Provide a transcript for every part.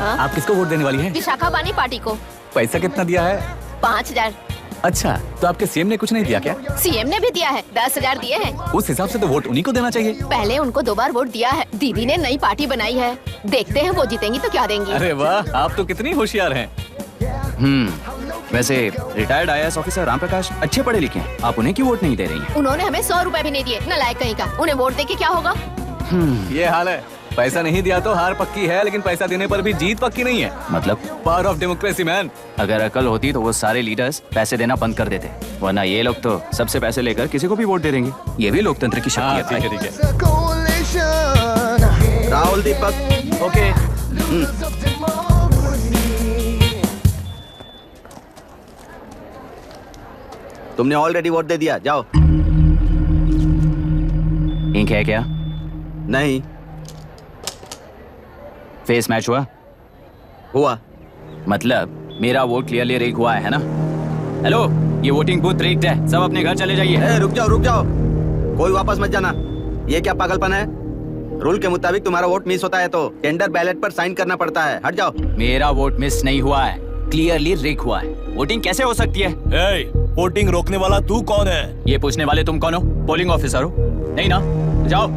आप किसको वोट देने वाली हैं? विशाखा बानी पार्टी को। पैसा कितना दिया है? 5,000। अच्छा, तो आपके सीएम ने कुछ नहीं दिया क्या? सीएम ने भी दिया है, 10,000 दिए हैं। उस हिसाब से तो वोट उन्हीं को देना चाहिए। पहले उनको 2 बार वोट दिया है। दीदी ने नई पार्टी बनाई है, देखते हैं वो जीतेंगी तो क्या देंगी। अरे वाह, आप तो कितनी होशियार हैं। वैसे retired IAS officer Ram Prakash अच्छे पढ़े लिखे हैं, आप उन्हें क्यों वोट नहीं दे रही हैं? उन्होंने हमें 100 रुपए भी नहीं दिए, नालायक कहीं का। उन्हें वोट दे के क्या होगा? ये हाल है। पैसा नहीं दिया तो हार पक्की है, लेकिन पैसा देने पर भी जीत पक्की नहीं है। मतलब पावर ऑफ डेमोक्रेसी मैन। अगर अकल होती तो वो सारे लीडर्स पैसे देना बंद कर देते, वरना ये लोग तो सबसे पैसे लेकर किसी को भी वोट दे देंगे। ये भी लोकतंत्र की शक्ति है। ठीक है, ठीक है। राहुल दीपक, ओके। तुमने ऑलरेडी वोट दे दिया, जाओ। इंक है क्या? नहीं फेस मैच हुआ? हुआ। मतलब मेरा वोट क्लियरली रिग हुआ है ना? हेलो, ये वोटिंग बूथ रिग्ड है, सब अपने घर चले जाइए। रुक जाओ, रुक जाओ, कोई वापस मत जाना। ये क्या पागलपन है? रूल के मुताबिक तुम्हारा वोट मिस होता है तो टेंडर बैलेट पर साइन करना पड़ता है। हट जाओ। मेरा वोट मिस नहीं हुआ है, क्लियरली रिग हुआ है। वोटिंग कैसे हो सकती है? वोटिंग रोकने वाला तू कौन है? ये पूछने वाले तुम कौन हो? पोलिंग ऑफिसर हो? नहीं ना? जाओ।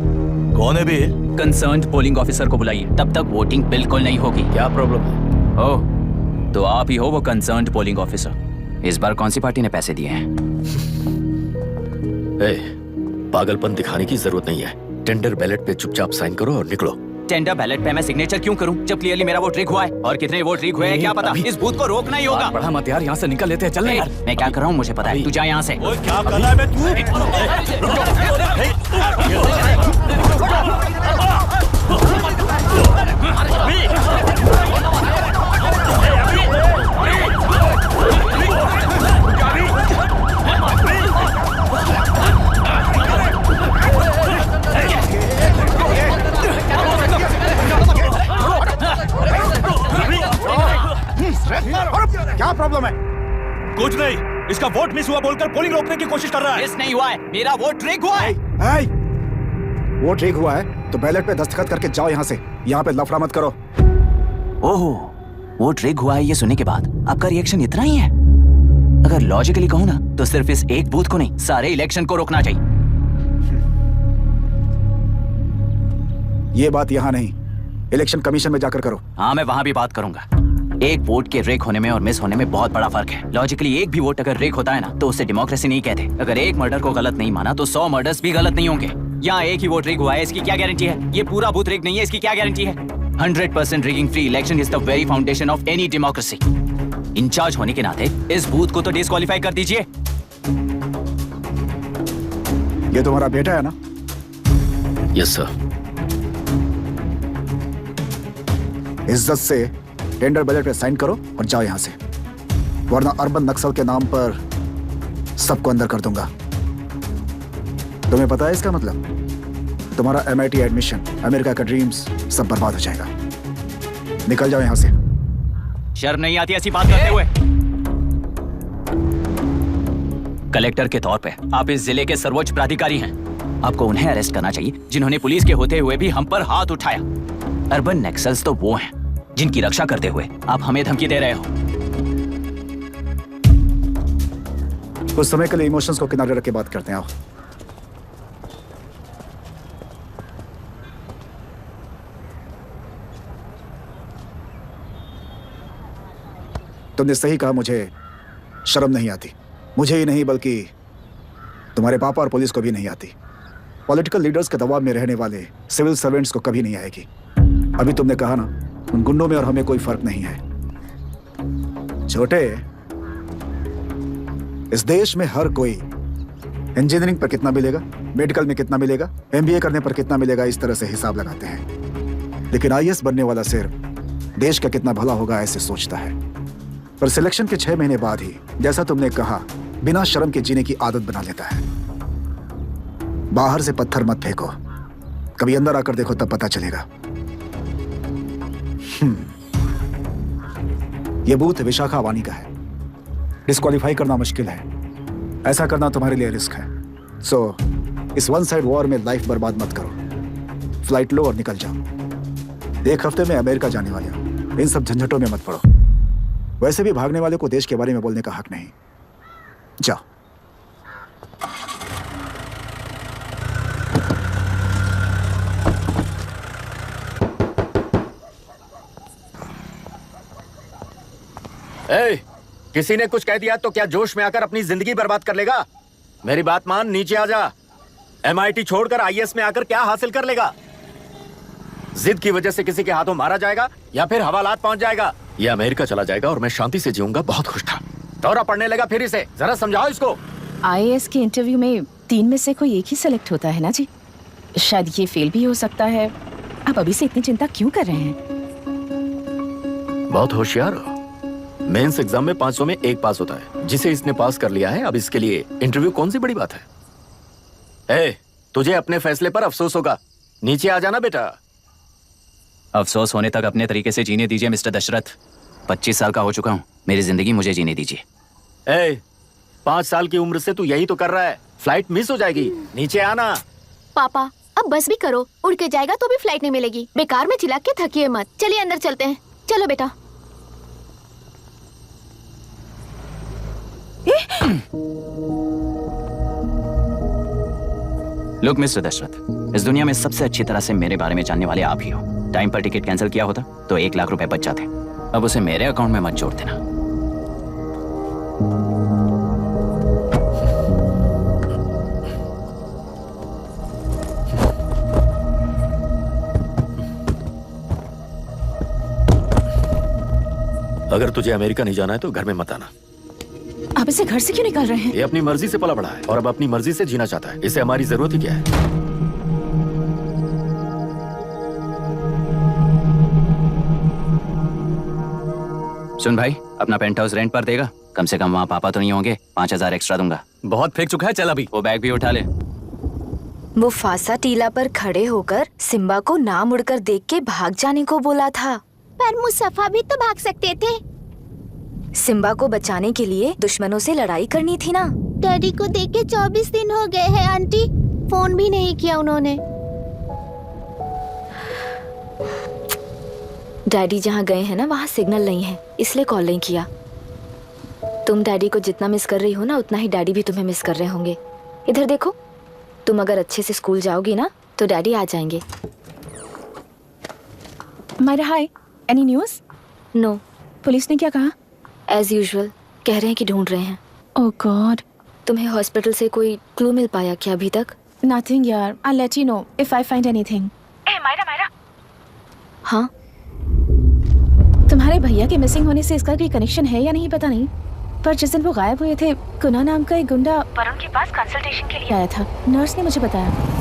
कौन है भी? कंसर्न्ड पोलिंग ऑफिसर को बुलाइए, तब तक वोटिंग बिल्कुल नहीं होगी। क्या प्रॉब्लम है? ओह, तो आप ही हो वो कंसर्न्ड पोलिंग ऑफिसर। इस बार कौन सी पार्टी ने पैसे दिए हैं? पागलपन दिखाने की जरूरत नहीं है। टेंडर बैलेट पे चुपचाप साइन करो और निकलो। टेंडर बैलेट पे मैं सिग्नेचर क्यों करूं जब क्लियरली मेरा वोट रिग हुआ है? और कितने वोट रिग हुए हैं क्या पता? इस बूथ को रोकना ही होगा। बढ़ा मत यार, यहाँ से निकल लेते हैं। चल यार। मैं क्या कर रहा हूँ मुझे पता है, तू जा यहाँ से। ओए क्या कर रहा है बे तू? क्या प्रॉब्लम है? कुछ नहीं, इसका वोट मिस हुआ बोलकर पोलिंग रोकने की कोशिश कर रहा है। मिस नहीं हुआ है, मेरा वोट रिग हुआ है। वोट रिग हुआ है तो बैलेट पे दस्तखत करके जाओ यहाँ से। यहाँ पे लफड़ा मत करो। ओहो, वोट रिग हुआ है ये सुनने के बाद आपका रिएक्शन इतना ही है? अगर लॉजिकली कहूँ ना तो सिर्फ इस एक बूथ को नहीं, सारे इलेक्शन को रोकना चाहिए। ये बात यहाँ नहीं, इलेक्शन कमीशन में जाकर करो। हाँ, मैं वहाँ भी बात करूंगा। एक वोट के रिग होने में और मिस होने में बहुत बड़ा फर्क है। लॉजिकली एक भी वोट अगर रिग होता है ना तो उसे डेमोक्रेसी नहीं कहते। अगर एक मर्डर को गलत नहीं माना तो 100 मर्डर्स भी गलत नहीं होंगे। यहाँ एक ही वोट रिग हुआ है, इसकी क्या गारंटी है? ये पूरा बूथ रिग नहीं है, इसकी क्या गारंटी है? 100% rigging free election is the very foundation of any democracy. In charge होने के नाते इस बूथ को तो डिस्क्वालीफाई कर दीजिए। ये तुम्हारा बेटा है ना? Yes sir. इज्जत से टेंडर बैलेट पे साइन करो और जाओ यहाँ से, वरना अर्बन नक्सल के नाम पर सबको अंदर कर दूंगा। तुम्हें पता है इसका मतलब? तुम्हारा MIT एडमिशन, अमेरिका का ड्रीम्स सब बर्बाद हो जाएगा। निकल जाओ यहाँ से। शर्म नहीं आती ऐसी बात करते हुए? कलेक्टर के तौर पे आप इस जिले के सर्वोच्च प्राधिकारी हैं। आपको उन्हें अरेस्ट करना चाहिए जिन्होंने पुलिस के होते हुए भी हम पर हाथ उठाया। अर्बन नक्सल्स तो वो हैं जिनकी रक्षा करते हुए आप हमें धमकी दे रहे हो। कुछ समय के लिए इमोशंस को किनारे रख के बात करते हैं। आओ। तुमने सही कहा, मुझे शर्म नहीं आती। मुझे ही नहीं बल्कि तुम्हारे पापा और पुलिस को भी नहीं आती। पॉलिटिकल लीडर्स के दबाव में रहने वाले सिविल सर्वेंट्स को कभी नहीं आएगी। अभी तुमने कहा ना, उन गुंडों में और हमें कोई फर्क नहीं है। छोटे, इस देश में हर कोई इंजीनियरिंग पर कितना मिलेगा, मेडिकल में कितना मिलेगा, MBA करने पर कितना मिलेगा, इस तरह से हिसाब लगाते हैं। लेकिन IAS बनने वाला सिर्फ देश का कितना भला होगा ऐसे सोचता है। पर सिलेक्शन के 6 महीने बाद ही, जैसा तुमने कहा, बिना शर्म के जीने की आदत बना लेता है। बाहर से पत्थर मत फेंको, कभी अंदर आकर देखो तब पता चलेगा। ये बूथ विशाखा वानी का है। डिस्क्वालीफाई करना मुश्किल है, ऐसा करना तुम्हारे लिए रिस्क है। सो इस वन साइड वॉर में लाइफ बर्बाद मत करो। फ्लाइट लो और निकल जाओ। 1 हफ्ते में अमेरिका जाने वाले हो। इन सब झंझटों में मत पड़ो। वैसे भी भागने वाले को देश के बारे में बोलने का हक नहीं। जाओ। ए, किसी ने कुछ कह दिया तो क्या जोश में आकर अपनी जिंदगी बर्बाद कर लेगा? मेरी बात मान, नीचे आ जा। MIT छोड़कर IAS में आकर क्या हासिल कर लेगा? जिद की वजह से किसी के हाथों मारा जाएगा या फिर हवालात पहुंच जाएगा। ये अमेरिका चला जाएगा और मैं शांति से जीऊंगा। बहुत खुश था। दौरा पड़ने लगा फिर इसे। जरा समझाओ इसको। IAS के इंटरव्यू में 3 में से कोई एक ही सेलेक्ट होता है ना जी? शायद ये फेल भी हो सकता है। आप अभी से इतनी चिंता क्यों कर रहे हैं? बहुत होशियार हो। मेंस एग्जाम में 500 में 1 पास होता है, जिसे इसने पास कर लिया है। अब इसके लिए इंटरव्यू कौन सी बड़ी बात है? ए, तुझे अपने फैसले पर अफसोस होगा। नीचे आ जाना बेटा। अफसोस होने तक अपने तरीके से जीने दीजिए मिस्टर दशरथ। 25 साल का हो चुका हूँ। मेरी जिंदगी मुझे जीने दीजिए। ए, 5 साल की उम्र से तू यही तो कर रहा है। फ्लाइट मिस हो जाएगी। नीचे आना। पापा अब बस भी करो, उड़ के जाएगा तो भी फ्लाइट नहीं मिलेगी। बेकार में चिल्ला के थकिए मत। चलिए अंदर चलते हैं। चलो बेटा। लुक मिस्टर दशरथ, इस दुनिया में सबसे अच्छी तरह से मेरे बारे में जानने वाले आप ही हो। टाइम पर टिकट कैंसिल किया होता तो 1 लाख रुपए बच जाते। अब उसे मेरे अकाउंट में मत जोड़ देना। अगर तुझे अमेरिका नहीं जाना है तो घर में मत आना। आप इसे घर से क्यों निकाल रहे हैं? ये अपनी मर्जी से पला बड़ा है और अब अपनी मर्जी से जीना चाहता है। इसे हमारी जरूरत ही क्या है? सुन भाई, अपना पेंट हाउस रेंट पर देगा? कम से कम वहाँ पापा तो नहीं होंगे। 5000 एक्स्ट्रा दूंगा। बहुत फेंक चुका है, चल अभी। वो बैग भी उठा ले। मुफासा टीला पर खड़े होकर सिम्बा को ना मुड़कर देख के भाग जाने को बोला था। पर मुस्तफा भी तो भाग सकते थे। सिम्बा को बचाने के लिए दुश्मनों से लड़ाई करनी थी ना। डैडी को देख के 24 दिन हो गए हैं आंटी। फोन भी नहीं किया उन्होंने। डैडी जहाँ गए हैं ना, वहाँ सिग्नल नहीं है, इसलिए कॉल नहीं किया। तुम डैडी को जितना मिस कर रही हो ना, उतना ही डैडी भी तुम्हें मिस कर रहे होंगे। इधर देखो, तुम अगर अच्छे से स्कूल जाओगी ना तो डैडी आ जाएंगे। मायरा हाय, एनी न्यूज़? नो। पुलिस ने क्या कहा? एज यूजुअल कह रहे हैं कि ढूंढ रहे हैं। ओह गॉड। तुम्हें हॉस्पिटल से कोई क्लू मिल पाया क्या अभी तक? नथिंग यार, I let you know if I find anything. ए मायरा। हाँ, तुम्हारे भैया के मिसिंग होने से इसका कोई कनेक्शन है या नहीं पता नहीं, पर जिस दिन वो गायब हुए थे, कुना नाम का एक गुंडा वरुण के पास कंसल्टेशन के लिए आया था। नर्स ने मुझे बताया।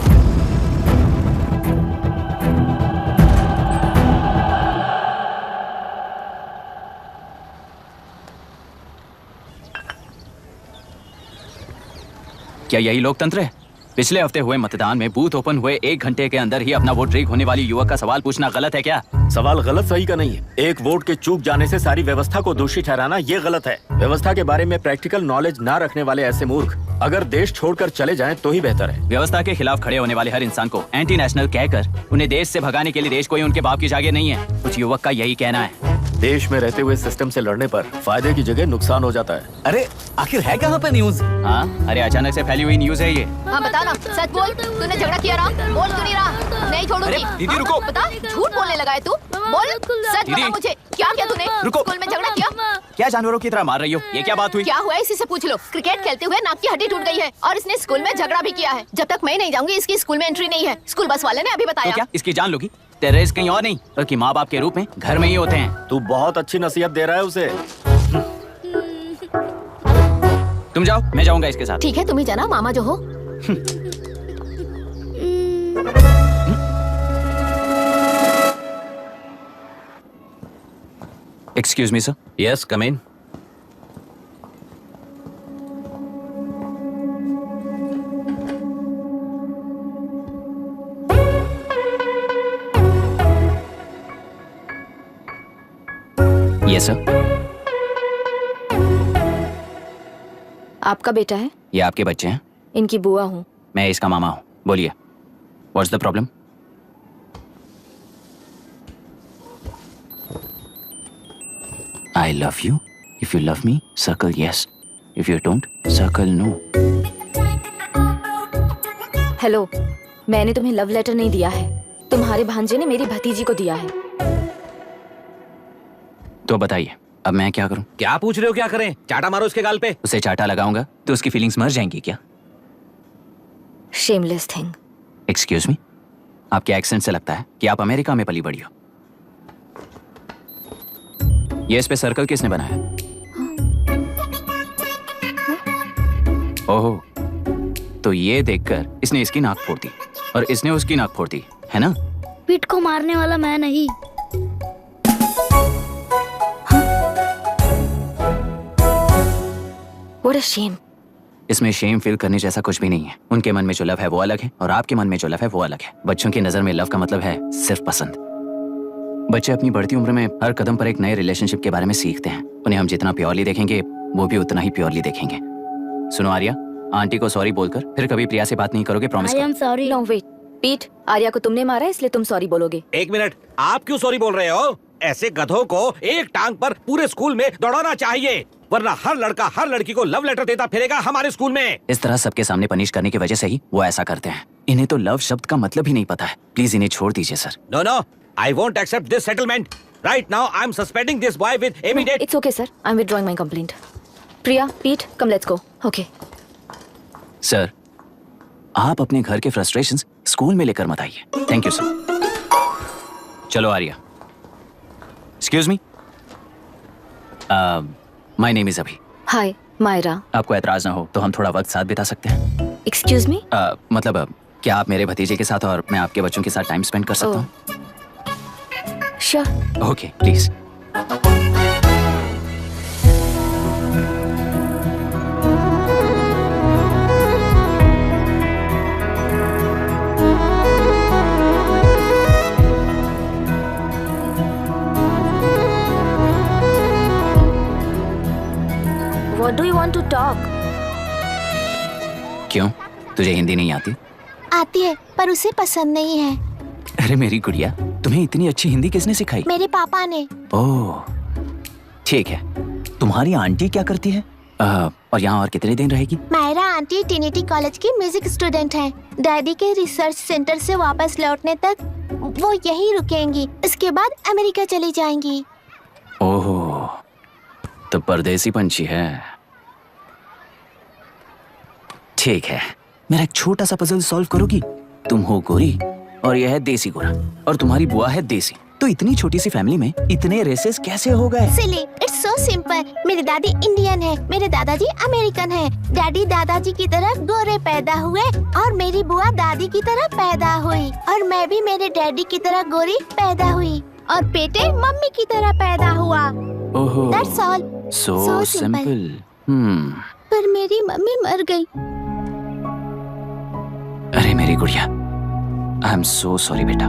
क्या यही लोकतंत्र है? पिछले हफ्ते हुए मतदान में बूथ ओपन हुए 1 घंटे के अंदर ही अपना वोट रीक होने वाली युवक का सवाल पूछना गलत है क्या? सवाल गलत सही का नहीं है। एक वोट के चूक जाने से सारी व्यवस्था को दोषी ठहराना ये गलत है। व्यवस्था के बारे में प्रैक्टिकल नॉलेज ना रखने वाले ऐसे मूर्ख अगर देश छोड़कर चले जाएं तो ही बेहतर है। व्यवस्था के खिलाफ खड़े होने वाले हर इंसान को एंटी नेशनल कहकर उन्हें देश से भगाने के लिए देश कोई उनके बाप की जागीर नहीं है। कुछ युवक का यही कहना है। देश में रहते हुए सिस्टम से लड़ने पर फायदे की जगह नुकसान हो जाता है। अरे आखिर है कहाँ पे न्यूज? हाँ, अरे अचानक से फैली हुई न्यूज है ये। हाँ बता ना, सच बोल। तूने झगड़ा किया ना? बोल क्यों नहीं रहा? नहीं छोड़ूंगी। अरे, दीदी रुको। बता, झूठ बोलने लगा है तू। बोल, सच दीदी। बता मुझे, क्या किया तूने? रुको। स्कूल में झगड़ा किया? क्या जानवरों की तरह मार रही हो? ये क्या बात हुई? क्या हुआ है इसी से पूछ लो। क्रिकेट खेलते हुए नाक की हड्डी टूट गई है और इसने स्कूल में झगड़ा भी किया है। जब तक मैं नहीं जाऊंगी इसकी स्कूल में एंट्री नहीं है। स्कूल बस वाले ने अभी तो बताया। क्या इसकी जान लोगी? टेररिस्ट कहीं और नहीं बल्कि माँ बाप के रूप में घर में ही होते हैं। तू बहुत अच्छी नसीहत दे रहा है उसे। तुम जाओ, मैं जाऊंगा इसके साथ। ठीक है, तुम ही जाना, मामा जो हो। Excuse me sir. Yes, come in. Yes sir. आपका बेटा है? ये आपके बच्चे हैं? इनकी बुआ हूँ। मैं इसका मामा हूँ। बोलिए, what's the problem? I love you. If you love me, circle yes. If you don't, circle no. Hello, मैंने तुम्हें लव लेटर नहीं दिया है, तुम्हारे भांजे ने मेरी भतीजी को दिया है। तो बताइए, अब मैं क्या करूं? क्या पूछ रहे हो? क्या करें? चाटा मारो उसके गाल पे। उसे चाटा लगाऊंगा तो उसकी फीलिंग्स मर जाएंगी क्या? Shameless thing. एक्सक्यूज मी, आपके एक्सेंट से लगता है कि आप अमेरिका में पली बड़ी हो। ये इस पे सर्कल किसने बनाया? ओहो, तो ये देखकर इसने इसकी नाक फोड़ दी और इसने उसकी नाक फोड़ दी, है ना? पीठ को मारने वाला मैं नहीं। What a shame. इसमें शेम फील करने जैसा कुछ भी नहीं है। उनके मन में जो लव है वो अलग है और आपके मन में जो लव है वो अलग है। बच्चों की नजर में लव का मतलब है सिर्फ पसंद। बच्चे अपनी बढ़ती उम्र में हर कदम पर एक नए रिलेशनशिप के बारे में सीखते हैं। उन्हें हम जितना प्योरली देखेंगे वो भी उतना ही प्योरली देखेंगे। सुनो आर्या, आंटी को सॉरी बोलकर फिर कभी प्रिया से बात नहीं करोगे, प्रॉमिस आई करो। Am sorry. No wait, पीठ, आर्या को तुमने मारा इसलिए तुम सॉरी बोलोगे। एक मिनट, आप क्यों सॉरी बोल रहे हो? ऐसे गधों को एक टांग पर पूरे स्कूल में दौड़ाना चाहिए, वरना हर लड़का हर लड़की को लव लेटर देता फिरेगा हमारे स्कूल में। इस तरह सबके सामने पनिश करने की वजह से ही वो ऐसा करते हैं। इन्हें तो लव शब्द का मतलब ही नहीं पता है। प्लीज इन्हें छोड़ दीजिए sir. No no, I won't accept this settlement. Right now I am suspending this boy with immediate. It's okay sir, I'm withdrawing my complaint. Priya, पीठ, come let's go. Okay. Sir, आप अपने घर के फ्रस्ट्रेशंस स्कूल में लेकर मत आइए। Thank you sir. चलो Arya. Excuse me, my name is Abhi. Hi, Myra. आपको ऐतराज ना हो तो हम थोड़ा वक्त साथ बिता सकते हैं? Excuse me? मतलब क्या आप मेरे भतीजे के साथ और मैं आपके बच्चों के साथ टाइम स्पेंड कर सकता हूँ? Sure. Okay, please. What do you want to talk? क्यों, तुझे हिंदी नहीं आती? आती है पर उसे पसंद नहीं है। अरे मेरी गुड़िया, तुम्हें इतनी अच्छी हिंदी किसने सिखाई? मेरे पापा ने। ओह, ठीक है। तुम्हारी आंटी क्या करती है? और यहाँ और कितने दिन रहेगी? मायरा आंटी ट्रिनिटी कॉलेज की म्यूजिक स्टूडेंट हैं। डैडी के रिसर्च सेंटर से वापस लौटने तक वो यहीं रुकेंगी। इसके बाद अमेरिका चली जाएंगी। ओह, तो परदेसी पंछी है। ठीक है, मेरा एक छोटा सा पजल सॉल्व करोगी? तुम हो गोरी और यह है देसी गोरा और तुम्हारी बुआ है देसी। तो इतनी छोटी सी फैमिली में इतने रेसेस कैसे हो गए? सिली, इट्स सो सिंपल। मेरी दादी इंडियन है, मेरे दादाजी अमेरिकन है। डैडी दादाजी की तरह गोरे पैदा हुए और मेरी बुआ दादी की तरह पैदा हुई और मैं भी मेरे डैडी की तरह गोरी पैदा हुई और बेटे मम्मी की तरह पैदा हुआ। ओहो, That's all. so So simple. पर मेरी मम्मी मर गई। अरे मेरी गुड़िया, आई एम सो सॉरी बेटा।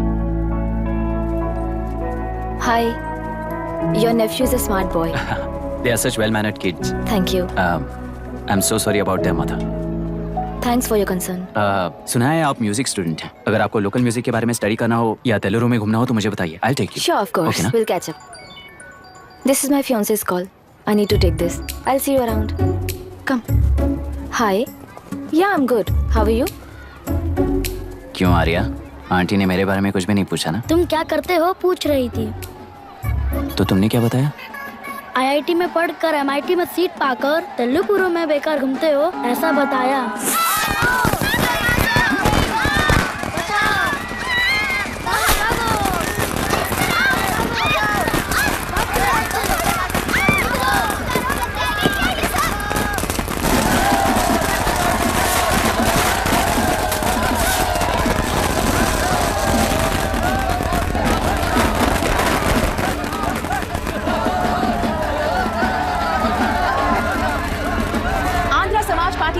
Hi. Your nephew is a smart boy. They are such well-mannered kids. Thank you. I'm so sorry about their mother. Thanks for your concern. सुना है आप म्यूजिक स्टूडेंट हैं। अगर आपको लोकल म्यूजिक के बारे में स्टडी करना हो या तेलुरु में घूमना हो तो मुझे बताइए। I'll take you. Sure, of course. Okay, ना? We'll catch up. This is my fiance's call. I need to take this. I'll see you around. Come. Hi. Yeah, I'm good. How are you? क्यों Arya, aunty ने मेरे बारे में कुछ भी नहीं पूछा ना? तुम क्या करते हो पूछ रही थी। तो तुमने क्या बताया? आईआईटी में पढ़कर एमआईटी में सीट पाकर तेलुगुरु में बेकार घूमते हो ऐसा बताया।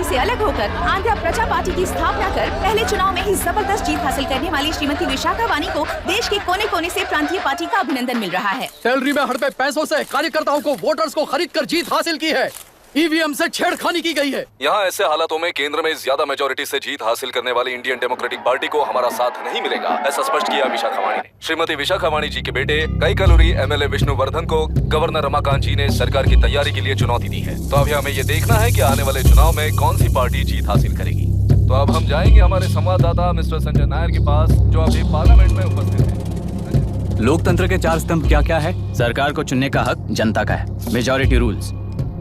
से अलग होकर आंध्र प्रजा पार्टी की स्थापना कर पहले चुनाव में ही जबरदस्त जीत हासिल करने वाली श्रीमती विशाखा वानी को देश के कोने कोने से प्रांतीय पार्टी का अभिनंदन मिल रहा है। सैलरी में हड़पे पैसों से कार्यकर्ताओं को वोटर्स को खरीद कर जीत हासिल की है। ईवीएम से छेड़खानी की गई है। यहाँ ऐसे हालातों में केंद्र में ज्यादा मेजोरिटी से जीत हासिल करने वाली इंडियन डेमोक्रेटिक पार्टी को हमारा साथ नहीं मिलेगा, ऐसा स्पष्ट किया विशाखा वाणी ने। श्रीमती विशाखा वाणी जी के बेटे कई कलोरी एमएलए विष्णुवर्धन को गवर्नर रमाकांत जी ने सरकार की तैयारी के लिए चुनौती दी है। तो अभी हमें ये देखना है कि आने वाले चुनाव में कौन सी पार्टी जीत हासिल करेगी। तो अब हम जाएंगे हमारे संवाददाता मिस्टर संजय नायर के पास, जो अभी पार्लियामेंट में उपस्थित है। लोकतंत्र के चार स्तंभ क्या क्या है? सरकार को चुनने का हक जनता का है, मेजॉरिटी रूल्स।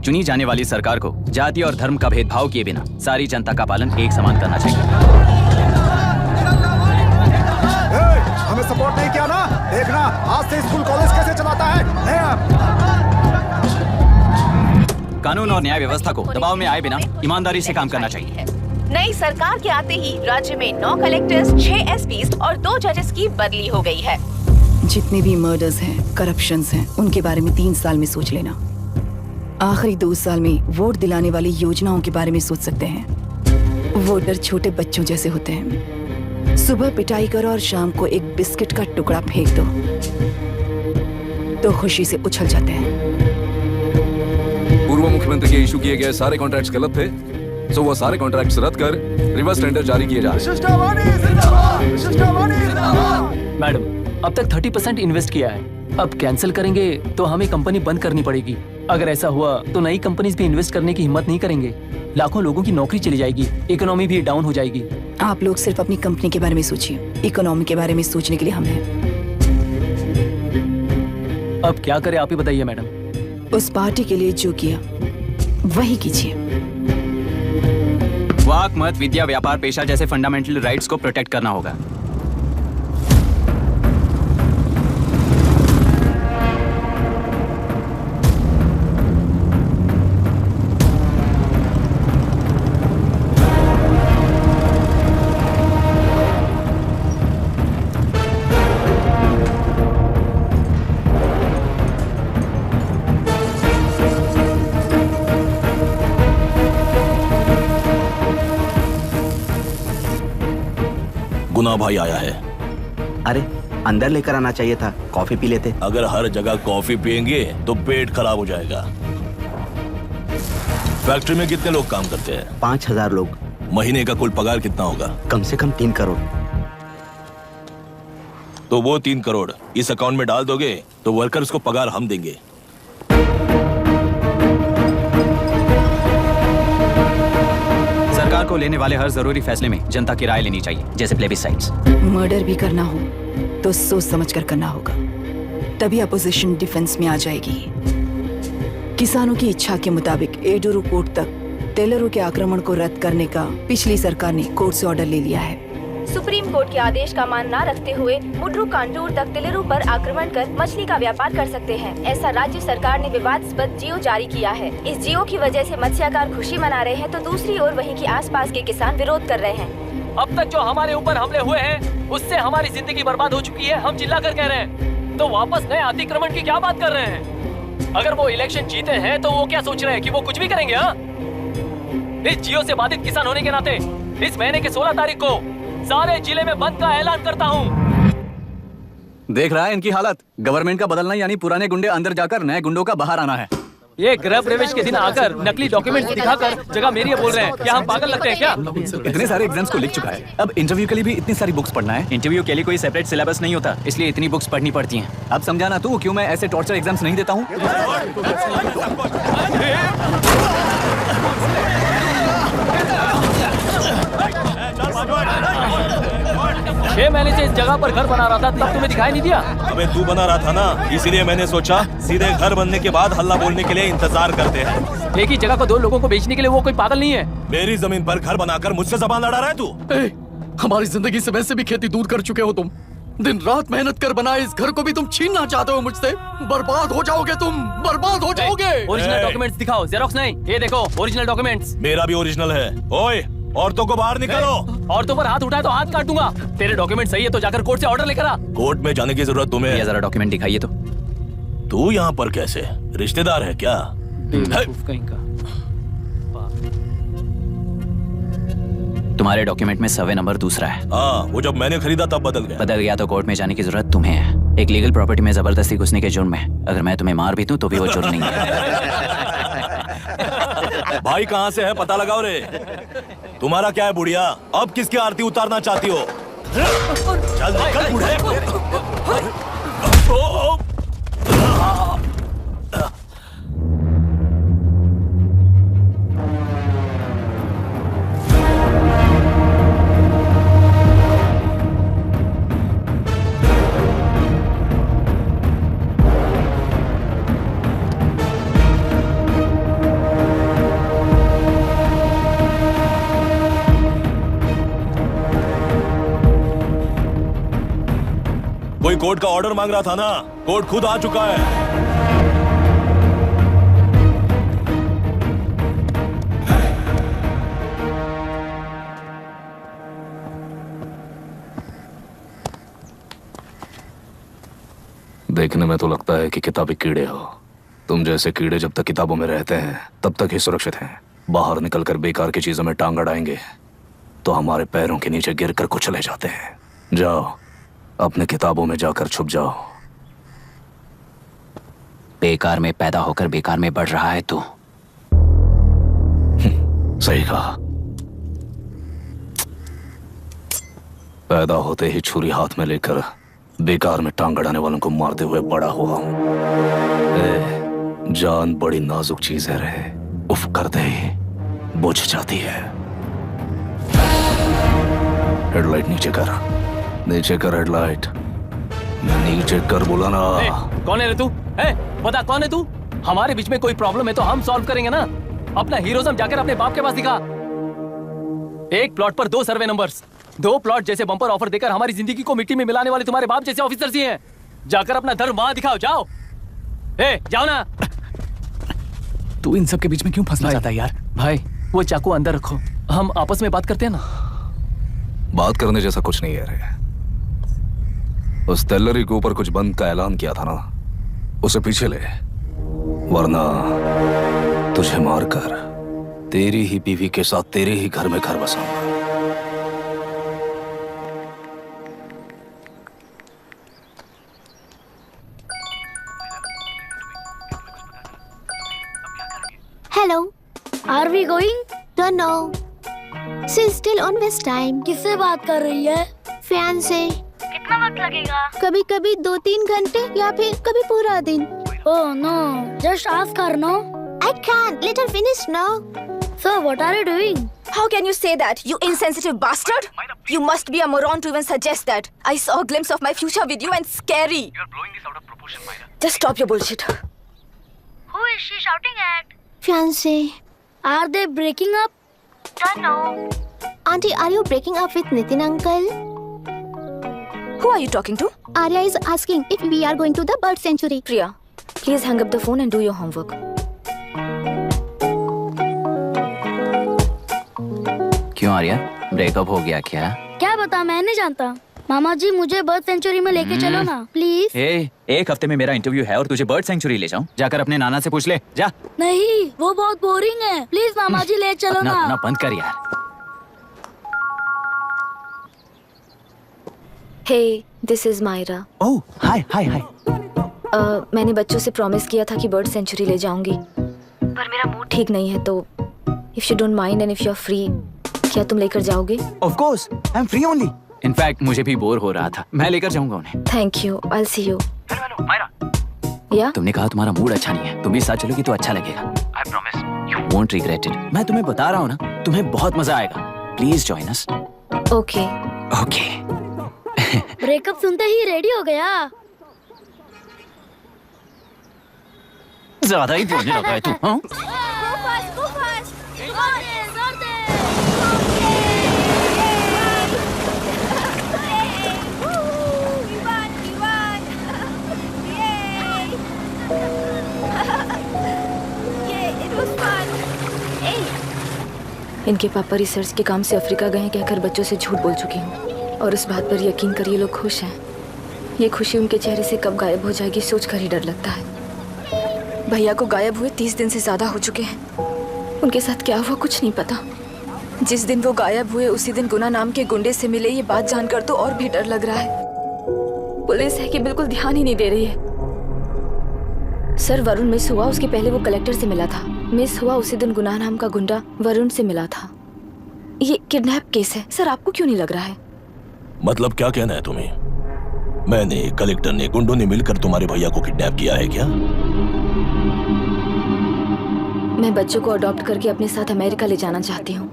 चुनी जाने वाली सरकार को जाति और धर्म का भेदभाव किए बिना सारी जनता का पालन एक समान करना चाहिए। हमें सपोर्ट नहीं किया ना, देखना आज से स्कूल कॉलेज कैसे चलाता है। कानून और न्याय व्यवस्था को दबाव में आए बिना ईमानदारी से काम करना चाहिए। नई सरकार के आते ही राज्य में 9 कलेक्टर्स, 6 एसपीज और 2 जजेस की बदली हो गई है। जितने भी मर्डर्स हैं, करप्शंस हैं, उनके बारे में 3 साल में सोच लेना। आखिरी 2 साल में वोट दिलाने वाली योजनाओं के बारे में सोच सकते हैं। वोटर छोटे बच्चों जैसे होते हैं, सुबह पिटाई करो और शाम को एक बिस्किट का टुकड़ा फेंक दो तो खुशी से उछल जाते हैं। पूर्व मुख्यमंत्री के इशू किए गए सारे कॉन्ट्रैक्ट्स गलत थे, तो वो सारे कॉन्ट्रैक्ट्स रद्द कर रिवर्स टेंडर जारी किए जा रहे हैं। मैडम, अब तक 30% इन्वेस्ट किया है, अब कैंसिल करेंगे तो हमें कंपनी बंद करनी पड़ेगी। अगर ऐसा हुआ तो नई कंपनीज भी इन्वेस्ट करने की हिम्मत नहीं करेंगे, लाखों लोगों की नौकरी चली जाएगी, इकोनॉमी भी डाउन हो जाएगी। आप लोग सिर्फ अपनी कंपनी के बारे में सोचिए, इकोनॉमी के बारे में सोचने के लिए हम हैं। अब क्या करें आप ही बताइए मैडम। उस पार्टी के लिए जो किया वही कीजिए। वाक, मत, विद्या, व्यापार, पेशा जैसे फंडामेंटल राइट्स को प्रोटेक्ट करना होगा। गुना भाई आया है। अरे अंदर लेकर आना चाहिए था, कॉफी पी लेते। अगर हर जगह कॉफी पियेंगे तो पेट खराब हो जाएगा। फैक्ट्री में कितने लोग काम करते हैं? 5000 लोग। महीने का कुल पगार कितना होगा? कम से कम 3 करोड़। तो वो 3 करोड़ इस अकाउंट में डाल दोगे तो वर्कर्स को पगार हम देंगे। सरकार को लेने वाले हर जरूरी फैसले में जनता की राय लेनी चाहिए, जैसे प्लेबिसाइट्स। मर्डर भी करना हो तो सोच समझकर करना होगा, तभी अपोजिशन डिफेंस में आ जाएगी। किसानों की इच्छा के मुताबिक एडूरू कोर्ट तक टेलरों के आक्रमण को रद्द करने का पिछली सरकार ने कोर्ट से ऑर्डर ले लिया है। सुप्रीम कोर्ट के आदेश का मान न रखते हुए मुड्रू कांडूर तक टेलरों पर आक्रमण कर मछली का व्यापार कर सकते हैं, ऐसा राज्य सरकार ने विवादास्पद जियो जारी किया है। इस जियो की वजह से मत्स्यकार खुशी मना रहे हैं तो दूसरी ओर वहीं के आसपास के किसान विरोध कर रहे हैं। अब तक जो हमारे ऊपर हमले हुए हैं उससे हमारी जिंदगी बर्बाद हो चुकी है, हम चिल्ला कर कह रहे हैं, तो वापस नए अतिक्रमण की क्या बात कर रहे हैं? अगर वो इलेक्शन जीते हैं तो वो क्या सोच रहे हैं कि वो कुछ भी करेंगे? हाँ, इस जियो से बाधित किसान होने के नाते इस महीने के 16 तारीख को सारे जिले में बंद का ऐलान करता हूँ। देख रहा है इनकी हालत। गवर्नमेंट का बदलना यानी पुराने गुंडे अंदर जाकर नए गुंडों का बाहर आना है। ये गृह प्रवेश के दिन आकर नकली डॉक्यूमेंट्स दिखाकर जगह मेरी है बोल रहे हैं। क्या हम पागल लगते हैं क्या? इतने सारे एग्जाम्स को लिख चुका है, अब इंटरव्यू के लिए भी इतनी सारी बुक्स पढ़ना है। इंटरव्यू के लिए कोई सेपरेट सिलेबस नहीं होता, इसलिए इतनी बुक्स पढ़नी पड़ती हैं। अब समझाना तू क्यों मैं ऐसे टॉर्चर एग्जाम्स नहीं देता हूँ। 6 महीने से इस जगह पर घर बना रहा था, तब तुम्हें दिखाई नहीं दिया? अबे तू बना रहा था ना, इसीलिए मैंने सोचा सीधे घर बनने के बाद हल्ला बोलने के लिए इंतजार करते हैं। एक ही जगह को 2 लोगों को बेचने के लिए वो कोई पागल नहीं है। मेरी जमीन पर घर बनाकर मुझसे जबान लड़ा रहा है तू? हमारी जिंदगी से वैसे भी खेती दूर कर चुके हो तुम। दिन रात मेहनत कर बनाए इस घर को भी तुम छीनना चाहते हो मुझसे। बर्बाद हो जाओगे तुम, बर्बाद हो जाओगे। ओरिजिनल डॉक्यूमेंट्स दिखाओ, जेरोक्स नहीं। ये देखो ओरिजिनल डॉक्यूमेंट्स। मेरा भी ओरिजिनल है। ओए, औरतों को बाहर निकालो। औरतों पर हाथ उठाए तो हाथ काट दूंगा। तेरे डॉक्यूमेंट सही है तो जाकर कोर्ट से ऑर्डर लेकर आ। कोर्ट में जाने की जरूरत तुम्हें? ये जरा डॉक्यूमेंट दिखाइए तो। तू यहाँ पर कैसे? रिश्तेदार है क्या? कहीं का। तुम्हारे डॉक्यूमेंट में सर्वे नंबर दूसरा है। हाँ, वो जब मैंने खरीदा तब बदल गया। बदल गया तो कोर्ट में जाने की जरूरत तुम्हें है। एक लीगल प्रॉपर्टी में जबरदस्ती घुसने के जुर्म में अगर मैं तुम्हें मार भी दूं तो भी वो जुर्म नहीं है। भाई कहाँ से है पता लगाओ रे। तुम्हारा क्या है बुढ़िया, अब किसकी आरती उतारना चाहती हो? चल निकल बूढ़े। कोई कोर्ट का ऑर्डर मांग रहा था ना, कोर्ट खुद आ चुका है। देखने में तो लगता है कि किताबी कीड़े हो। तुम जैसे कीड़े जब तक किताबों में रहते हैं तब तक ही सुरक्षित हैं। बाहर निकलकर बेकार की चीजों में टांग अड़ाएंगे तो हमारे पैरों के नीचे गिरकर कुचले जाते हैं। जाओ अपने किताबों में जाकर छुप जाओ। बेकार में पैदा होकर बेकार में बढ़ रहा है तू। सही कहा। पैदा होते ही छुरी हाथ में लेकर बेकार में टांग अड़ाने वालों को मारते हुए बड़ा हुआ हूं। जान बड़ी नाजुक चीज है रे, उफ करते ही बुझ जाती है। हेडलाइट नीचे कर, नीचे कर हेडलाइट, नीचे कर बोला ना। कौन है रे तू? बता कौन है तू? हमारे बीच में कोई प्रॉब्लम है तो हम सॉल्व करेंगे ना। अपना हीरोइज्म जाकर अपने बाप के पास दिखा। एक प्लॉट पर 2 सर्वे नंबर्स, 2 प्लॉट जैसे बम्पर ऑफर देकर हमारी जिंदगी को मिट्टी में मिलाने वाले तुम्हारे बाप जैसे ऑफिसर्स ही हैं। जाकर अपना धर्म वहां दिखाओ, जाओ। जाओ ना। तू इन सब के बीच में क्यों फंसना चाहता है यार? भाई वो चाकू अंदर रखो, हम आपस में बात करते हैं ना। बात करने जैसा कुछ नहीं है रे। उस टेलरी के ऊपर कुछ बंद का ऐलान किया था ना, उसे पीछे ले, वरना तुझे मारकर तेरी ही बीवी के साथ तेरे ही घर में घर बसाऊंगा। Hello. Are we going? Don't know. She's still on West time. किससे बात कर रही है? Fiance. कितना वक्त लगेगा? कभी कभी 2-3 घंटे या फिर कभी पूरा दिन। Oh no, just ask her, no? I can't. Let her finish now. So what are you doing? How can you say that, you insensitive bastard? You must be a moron to even suggest that. I saw a glimpse of my future with you and scary. You're blowing this out of proportion, Myra. Just stop your bullshit. Who is she shouting at? Fiance. Are they breaking up? Don't know. Auntie, are you breaking up with Nitin uncle? Who are you talking to? Arya is asking if we are going to the bird sanctuary. Priya, please hang up the phone and do your homework. क्यों Arya, breakup हो गया क्या? क्या बता, मैं नहीं जानता। मामा जी मुझे बर्ड सेंचुरी में लेके चलो ना प्लीज। एक हफ्ते में मेरा इंटरव्यू है और तुझे बर्ड सेंचुरी ले जाऊं? जाकर अपने नाना से पूछ ले, जा। नहीं, वो बहुत बोरिंग है, प्लीज मामा जी ले चलो ना। अपना बंद कर यार। Hey, this is Myra. Oh, hi. मैंने बच्चों से प्रॉमिस किया था कि बर्ड सेंचुरी ले जाऊंगी, पर मेरा मूड ठीक नहीं है, तो if you don't mind and if you're free, क्या तुम लेकर जाओगे? Of course, I'm free only. In fact, मुझे भी बोर हो रहा था, मैं लेकर जाऊंगा उन्हें। Thank you, I'll see you. Hello, Myra. Yeah? तुमने कहा तुम्हारा मूड अच्छा नहीं है, तुम भी साथ चलोगी तो अच्छा लगेगा। I promise. You won't regret it. मैं तुम्हें बता रहा हूँ ना, तुम्हें बहुत मजा आएगा। Please join us. Okay. Okay. Breakup सुनते ही रेडी हो गया। ज्यादा ही बोलने लगा है तू, हाँ? इनके पापा रिसर्च के काम से अफ्रीका गए कहकर बच्चों से झूठ बोल चुकी हूँ, और उस बात पर यकीन कर ये लोग खुश हैं। ये खुशी उनके चेहरे से कब गायब हो जाएगी सोचकर ही डर लगता है। भैया को गायब हुए 30 दिन से ज्यादा हो चुके हैं। उनके साथ क्या हुआ कुछ नहीं पता। जिस दिन वो गायब हुए उसी दिन गुना नाम के गुंडे से मिले, ये बात जानकर तो और भी डर लग रहा है। पुलिस है कि बिल्कुल ध्यान ही नहीं दे रही है। सर वरुण मिस हुआ, उसके पहले वो कलेक्टर से मिला था। मिस हुआ उसी दिन गुनाह नाम का गुंडा वरुण से मिला था। ये किडनैप केस है सर, आपको क्यों नहीं लग रहा है? मतलब क्या कहना है तुम्हें? मैंने, कलेक्टर ने, गुंडों ने मिलकर तुम्हारे भैया को किडनैप किया है क्या? मैं बच्चों को अडॉप्ट करके अपने साथ अमेरिका ले जाना चाहती हूँ।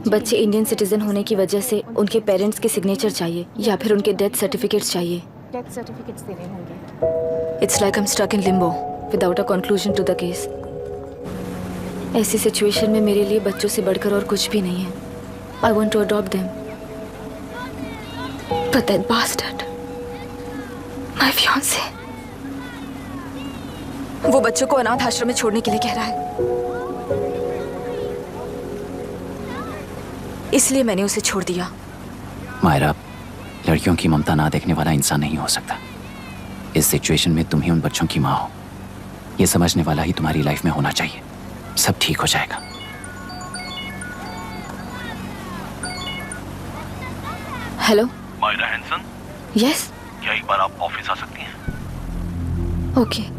बच्चे इंडियन सिटीजन होने की वजह से उनके पेरेंट्स के सिग्नेचर चाहिए या फिर उनके डेथ सर्टिफिकेट्स चाहिए। डेथ सर्टिफिकेट्स देने होंगे। It's like I am stuck in limbo without a conclusion to the case. ऐसी सिचुएशन में मेरे लिए बच्चों से बढ़कर और कुछ भी नहीं है। I want to adopt them, but that bastard, my fiance, वो बच्चों को अनाथ आश्रम में छोड़ने के लिए कह रहा है। इसलिए मैंने उसे छोड़ दिया। मायरा, लड़कियों की ममता ना देखने वाला इंसान नहीं हो सकता। इस सिचुएशन में तुम ही उन बच्चों की माँ हो। ये समझने वाला ही तुम्हारी लाइफ में होना चाहिए। सब ठीक हो जाएगा। Hello Myra Hansen? यस। क्या एक बार आप ऑफिस आ सकती हैं? ओके।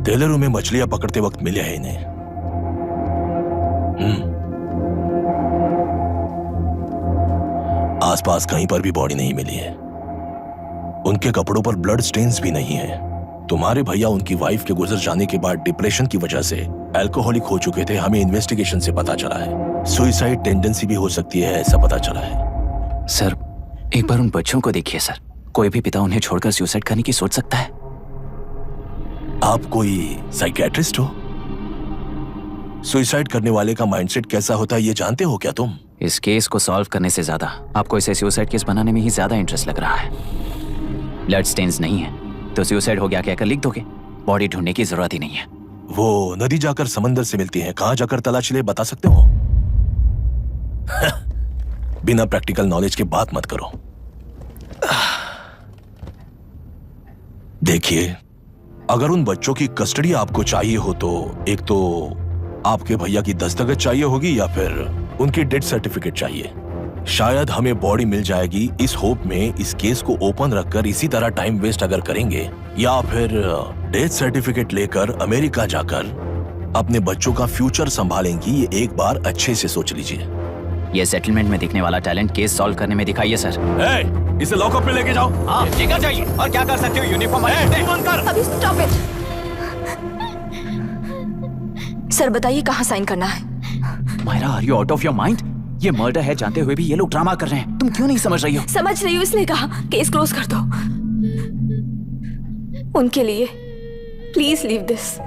टेलरों में मछलियां पकड़ते वक्त मिले हैं इन्हें। आसपास कहीं पर भी बॉडी नहीं मिली है। उनके कपड़ों पर ब्लड स्टेन्स भी नहीं है। तुम्हारे भैया उनकी वाइफ के गुजर जाने के बाद डिप्रेशन की वजह से अल्कोहलिक हो चुके थे। हमें इन्वेस्टिगेशन से पता चला है सुसाइड टेंडेंसी भी हो सकती है, ऐसा पता चला है। सर, एक बार उन बच्चों को देखिए सर। कोई भी पिता उन्हें छोड़कर सुसाइड करने की सोच सकता है? आप कोई साइकियाट्रिस्ट हो? सुसाइड करने वाले का माइंडसेट कैसा होता है ये जानते हो क्या तुम? इस केस को सॉल्व करने से ज्यादा आपको इसे सुसाइड केस बनाने में ही ज्यादा इंटरेस्ट लग रहा है। ब्लड स्टेन्स नहीं है तो सुसाइड हो गया कहकर लिख दोगे। बॉडी ढूंढने की जरूरत ही नहीं है। वो नदी जाकर समंदर से मिलती है, कहां जाकर तलाश ले बता सकते हो? बिना प्रैक्टिकल नॉलेज के बात मत करो। देखिए, अगर उन बच्चों की कस्टडी आपको चाहिए हो तो एक तो आपके भैया की दस्तखत चाहिए होगी या फिर उनकी डेथ सर्टिफिकेट चाहिए। शायद हमें बॉडी मिल जाएगी इस होप में इस केस को ओपन रखकर इसी तरह टाइम वेस्ट अगर करेंगे, या फिर डेथ सर्टिफिकेट लेकर अमेरिका जाकर अपने बच्चों का फ्यूचर संभालेंगी। ये एक बार अच्छे से सोच लीजिए। ये सेटलमेंट में दिखने वाला टैलेंट केस सॉल्व करने में दिखाइए सर। इसे लॉकअप में लेके जाओ। हाँ, ठीक है चाहिए। और क्या कर सकते हो? यूनिफॉर्म कर। अभी स्टॉप इट। सर बताइए कहाँ साइन करना है? Myra, are you out of your mind? ये मर्डर है जानते हुए भी ये लोग ड्रामा कर रहे हैं। तुम क्यों नहीं समझ रही हो? समझ रही हूँ, इसलिए कहा केस क्लोज कर दो। उनके लिए प्लीज लीव दिस।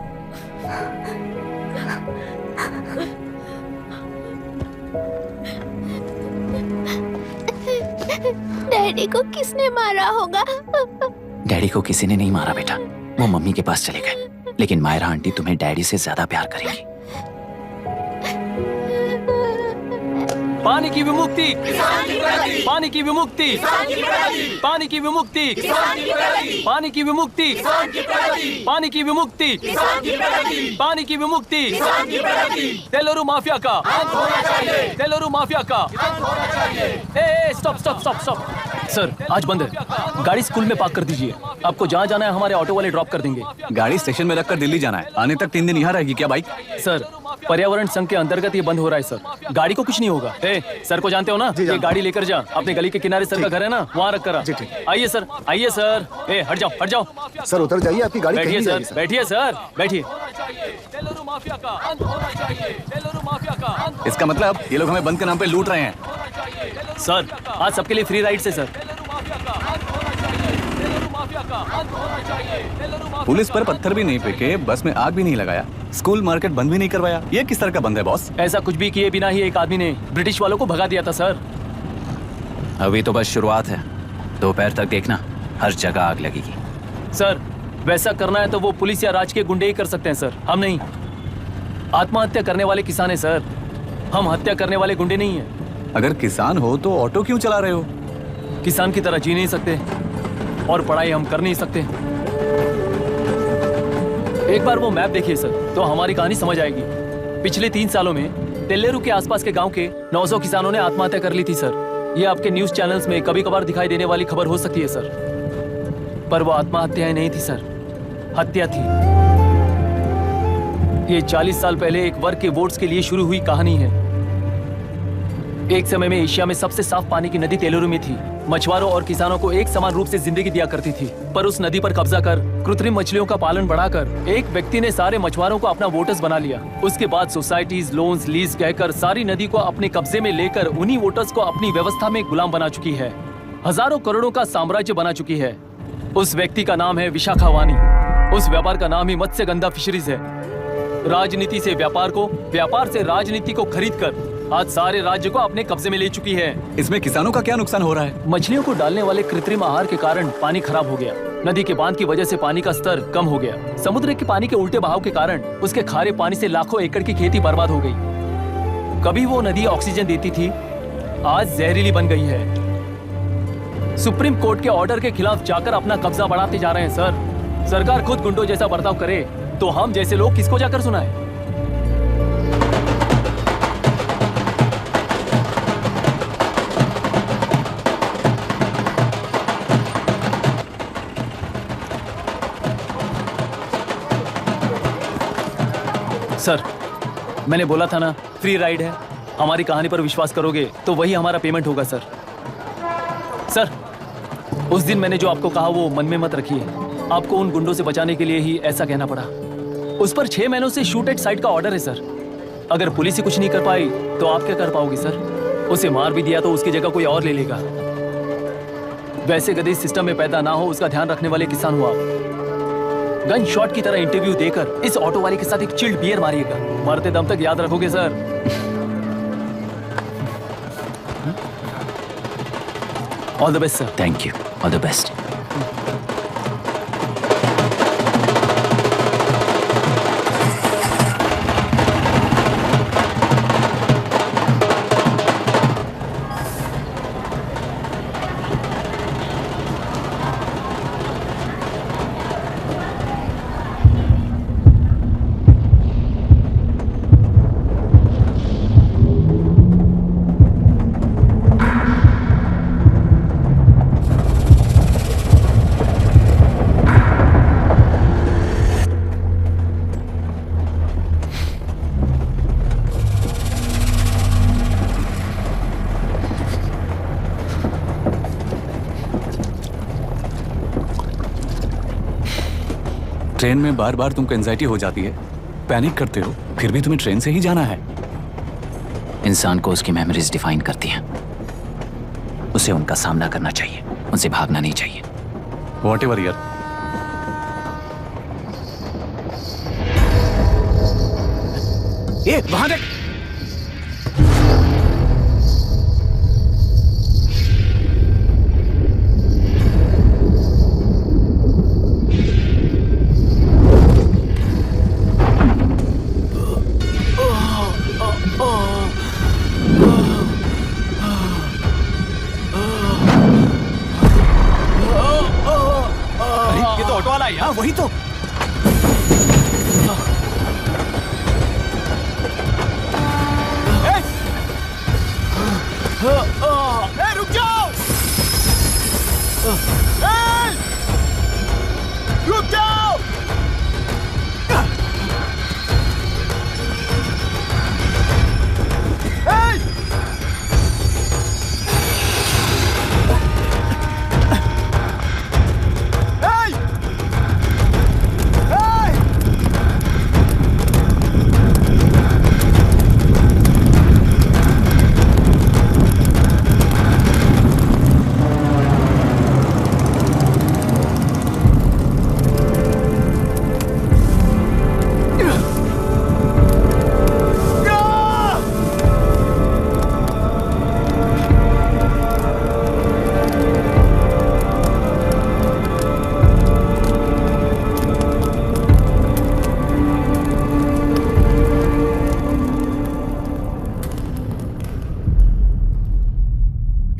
डैडी को किसने मारा होगा? डैडी को किसी ने नहीं मारा बेटा, वो मम्मी के पास चले गए। लेकिन मायरा आंटी तुम्हें डैडी से ज्यादा प्यार करेंगी। पानी की विमुक्ति, पानी की विमुक्ति, पानी की विमुक्ति, पानी की विमुक्ति, पानी की विमुक्ति, पानी की विमुक्ति, तेलुरु माफिया का, तेलुरु माफिया का। Stop stop stop stop. Sir आज बंद है, गाड़ी स्कूल में पार्क कर दीजिए। आपको जहाँ जाना है हमारे ऑटो वाले ड्रॉप कर देंगे। गाड़ी स्टेशन में रखकर दिल्ली जाना है। आने तक 3 दिन यहाँ रहेगी क्या बाइक? सर पर्यावरण संघ के अंतर्गत ये बंद हो रहा है सर। गाड़ी को कुछ नहीं होगा। सर को जानते हो ना? ये गाड़ी लेकर जा, अपने गली के किनारे सर का घर है ना, वहाँ रख कर। आइए सर, आइए सर। हट जाओ, हट जाओ सर, उतर जाइए, आपकी गाड़ी बैठिए कहीं सर, बैठिए सर, बैठिए। इसका मतलब ये लोग हमें बंद के नाम पे लूट रहे हैं। सर आज सबके लिए फ्री राइड से सर। पुलिस पर पत्थर भी नहीं फेंके, बस में आग भी नहीं लगाया, स्कूल मार्केट बंद भी नहीं करवाया। ये किस तरह का बंद है बॉस? ऐसा कुछ भी किए बिना ही एक आदमी ने ब्रिटिश वालों को भगा दिया था सर। अभी तो बस शुरुआत है। दोपहर तक देखना, हर जगह आग लगेगी। सर वैसा करना है तो वो पुलिस या राज के गुंडे ही कर सकते हैं सर, हम नहीं। आत्महत्या करने वाले किसान हैं सर, हम हत्या करने वाले गुंडे नहीं हैं। अगर किसान हो तो ऑटो क्यों चला रहे हो? किसान की तरह जी नहीं सकते और पढ़ाई हम कर नहीं सकते। एक बार वो मैप देखिए सर तो हमारी कहानी समझ आएगी। पिछले 3 सालों में तेल्लेरू के आसपास के गांव के 900 किसानों ने आत्महत्या कर ली थी सर। ये आपके न्यूज चैनल्स में कभी कभार दिखाई देने वाली खबर हो सकती है सर, पर वो आत्महत्याएं नहीं थी सर, हत्या थी। ये 40 साल पहले एक वर्ग के वोट्स के लिए शुरू हुई कहानी है। एक समय में एशिया में सबसे साफ पानी की नदी तेल्लेरू में थी। मछुआरों और किसानों को एक समान रूप से जिंदगी दिया करती थी, पर उस नदी पर कब्जा कर कृत्रिम मछलियों का पालन बढ़ाकर एक व्यक्ति ने सारे मछुआरों को अपना वोटर्स बना लिया। उसके बाद सोसाइटीज, लोन्स, लीज कहकर सारी नदी को अपने कब्जे में लेकर उन्हीं वोटर्स को अपनी व्यवस्था में गुलाम बना चुकी है। हजारों करोड़ों का साम्राज्य बना चुकी है। उस व्यक्ति का नाम है विशाखा वानी। उस व्यापार का नाम ही मत्स्यगंधा फिशरीज है। राजनीति से व्यापार को, व्यापार से राजनीति को खरीद कर आज सारे राज्य को अपने कब्जे में ले चुकी है। इसमें किसानों का क्या नुकसान हो रहा है? मछलियों को डालने वाले कृत्रिम आहार के कारण पानी खराब हो गया। नदी के बांध की वजह से पानी का स्तर कम हो गया। समुद्र के पानी के उल्टे बहाव के कारण उसके खारे पानी से लाखों एकड़ की खेती बर्बाद हो गई। कभी वो नदी ऑक्सीजन देती थी, आज जहरीली बन गई है। सुप्रीम कोर्ट के ऑर्डर के खिलाफ जाकर अपना कब्जा बढ़ाते जा रहे हैं सर। सरकार खुद गुंडों जैसा बर्ताव करे तो हम जैसे लोग किसको जाकर सुनाए? सर मैंने बोला था ना, फ्री राइड है। हमारी कहानी पर विश्वास करोगे तो वही हमारा पेमेंट होगा सर। सर उस दिन मैंने जो आपको कहा वो मन में मत रखिए। आपको उन गुंडों से बचाने के लिए ही ऐसा कहना पड़ा। उस पर 6 महीनों से शूट एट साइट का ऑर्डर है सर। अगर पुलिस ही कुछ नहीं कर पाई तो आप क्या कर पाओगे सर? उसे मार भी दिया तो उसकी जगह कोई और ले लेगा। वैसे गधे सिस्टम में पैदा ना हो उसका ध्यान रखने वाले किसान हो आप। गन शॉट की तरह इंटरव्यू देकर इस ऑटो वाले के साथ एक चिल्ड बियर मारिएगा। मरते दम तक याद रखोगे sir. All the best sir. Thank you, all the best. Train में बार बार तुमको एंजाइटी हो जाती है, पैनिक करते हो, फिर भी तुम्हें ट्रेन से ही जाना है। इंसान को उसकी मेमोरीज डिफाइन करती हैं। उसे उनका सामना करना चाहिए, उनसे भागना नहीं चाहिए। व्हाटएवर यार। वहां देख। वही तो। रुक जाओ, रुक जाओ।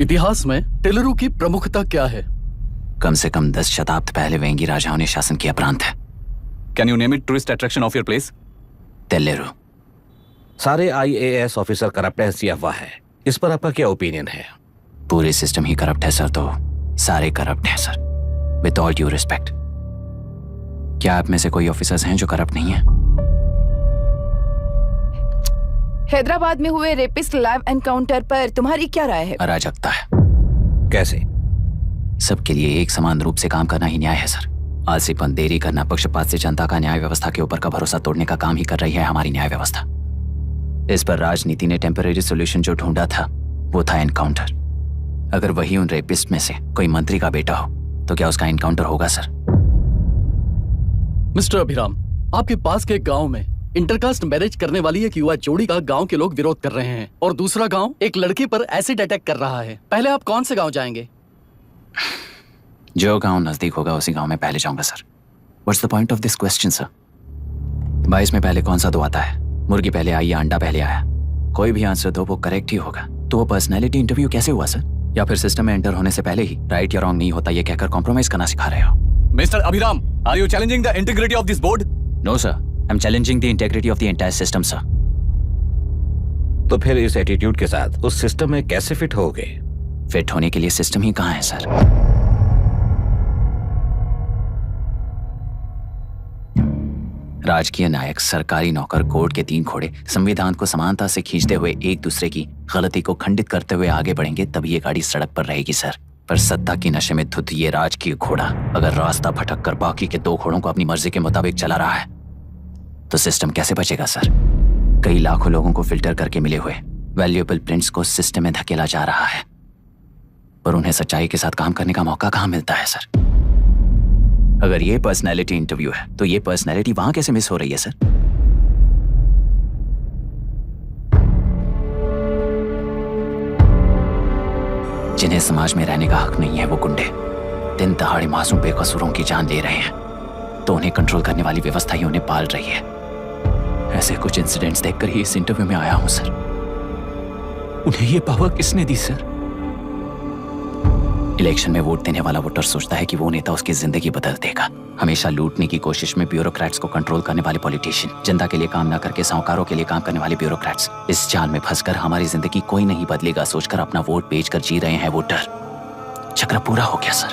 इतिहास में टेलरू की प्रमुखता क्या है? कम से कम 10 शताब्दी पहले वेंगी राजाओं ने शासन किया प्रांत है। Can you name it tourist attraction of your place? तेलेरू। सारे IAS ऑफिसर करप्ट है, ऐसी अफवाह है। इस पर आपका क्या ओपिनियन है? पूरे सिस्टम ही करप्ट है सर, तो सारे करप्ट हैं sir. With all due respect, क्या आप में से कोई ऑफिसर्स हैं जो करप्ट नहीं है? हैदराबाद में हुए रेपिस्ट लाइव एनकाउंटर पर तुम्हारी क्या राय है? अराजकता है। कैसे? सबके लिए एक समान रूप से काम करना ही न्याय है सर। आलसीपन, देरी करना, पक्षपात से जनता का न्याय व्यवस्था के ऊपर का भरोसा तोड़ने का काम ही कर रही है हमारी न्याय व्यवस्था। इस पर राजनीति ने टेम्परेरी सोल्यूशन जो ढूंढा था वो था एनकाउंटर। अगर वही उन रेपिस्ट में से कोई मंत्री का बेटा हो तो क्या उसका एनकाउंटर होगा सर? मिस्टर अभिराम, आपके पास के गांव में इंटरकास्ट मैरिज करने वाली एक युवा जोड़ी का गांव के लोग विरोध कर रहे हैं और दूसरा गांव एक लड़की पर एसिड अटैक कर रहा है। पहले आप कौन से गांव जाएंगे? जो गांव नजदीक होगा उसी गांव में पहले जाऊंगा sir. What's the point of this question sir? 22 में पहले कौन सा दो आता है? मुर्गी पहले आई या अंडा पहले आया? कोई भी आंसर दो, वो करेक्ट ही होगा। तो वो पर्सनैलिटी इंटरव्यू कैसे हुआ सर? या फिर सिस्टम में एंटर होने से पहले ही राइट या रॉन्ग नहीं होता ये कहकर कॉम्प्रोमाइज करना सिखा रहे हो? Mister Abhiram, are you challenging the integrity of this board? No sir, I am challenging the integrity of the entire system sir. तो फिर इस एटीट्यूड के साथ उस सिस्टम में कैसे फिट होगे? फिट होने के लिए सिस्टम ही कहाँ है सर? राजकीय नायक, सरकारी नौकर, कोर्ट के 3 घोड़े संविधान को समानता से खींचते हुए एक दूसरे की गलती को खंडित करते हुए आगे बढ़ेंगे तभी ये गाड़ी सड़क पर रहेगी सर। पर सत्ता की नशे में धुत ये राजकीय घोड़ा अगर रास्ता भटक कर बाकी के 2 घोड़ों को अपनी मर्जी के मुताबिक चला रहा है तो सिस्टम कैसे बचेगा सर? कई लाखों लोगों को फिल्टर करके मिले हुए वैल्यूएबल प्रिंट्स को सिस्टम में धकेला जा रहा है, पर उन्हें सच्चाई के साथ काम करने का मौका कहाँ मिलता है सर? अगर ये पर्सनैलिटी इंटरव्यू है तो ये पर्सनैलिटी वहां कैसे मिस हो रही है सर? जिन्हें समाज में रहने का हक नहीं है वो गुंडे दिन दहाड़े मासूम बेकसूरों की जान ले रहे हैं, तो उन्हें कंट्रोल करने वाली व्यवस्था ही उन्हें पाल रही है। ऐसे कुछ इंसिडेंट्स देखकर ही इस इंटरव्यू में आया हूं सर। उन्हें ये पावर किसने दी सर? इलेक्शन में वोट देने वाला वोटर सोचता है कि वो नेता उसकी जिंदगी बदल देगा। हमेशा लूटने की कोशिश में ब्यूरोक्रेट्स को कंट्रोल करने वाले पॉलिटिशियन, जनता के लिए काम न करके साहूकारों के लिए काम करने वाले ब्यूरोक्रेट्स, इस जाल में फंसकर हमारी जिंदगी कोई नहीं बदलेगा सोचकर अपना वोट बेचकर जी रहे हैं वोटर। चक्र पूरा हो गया सर।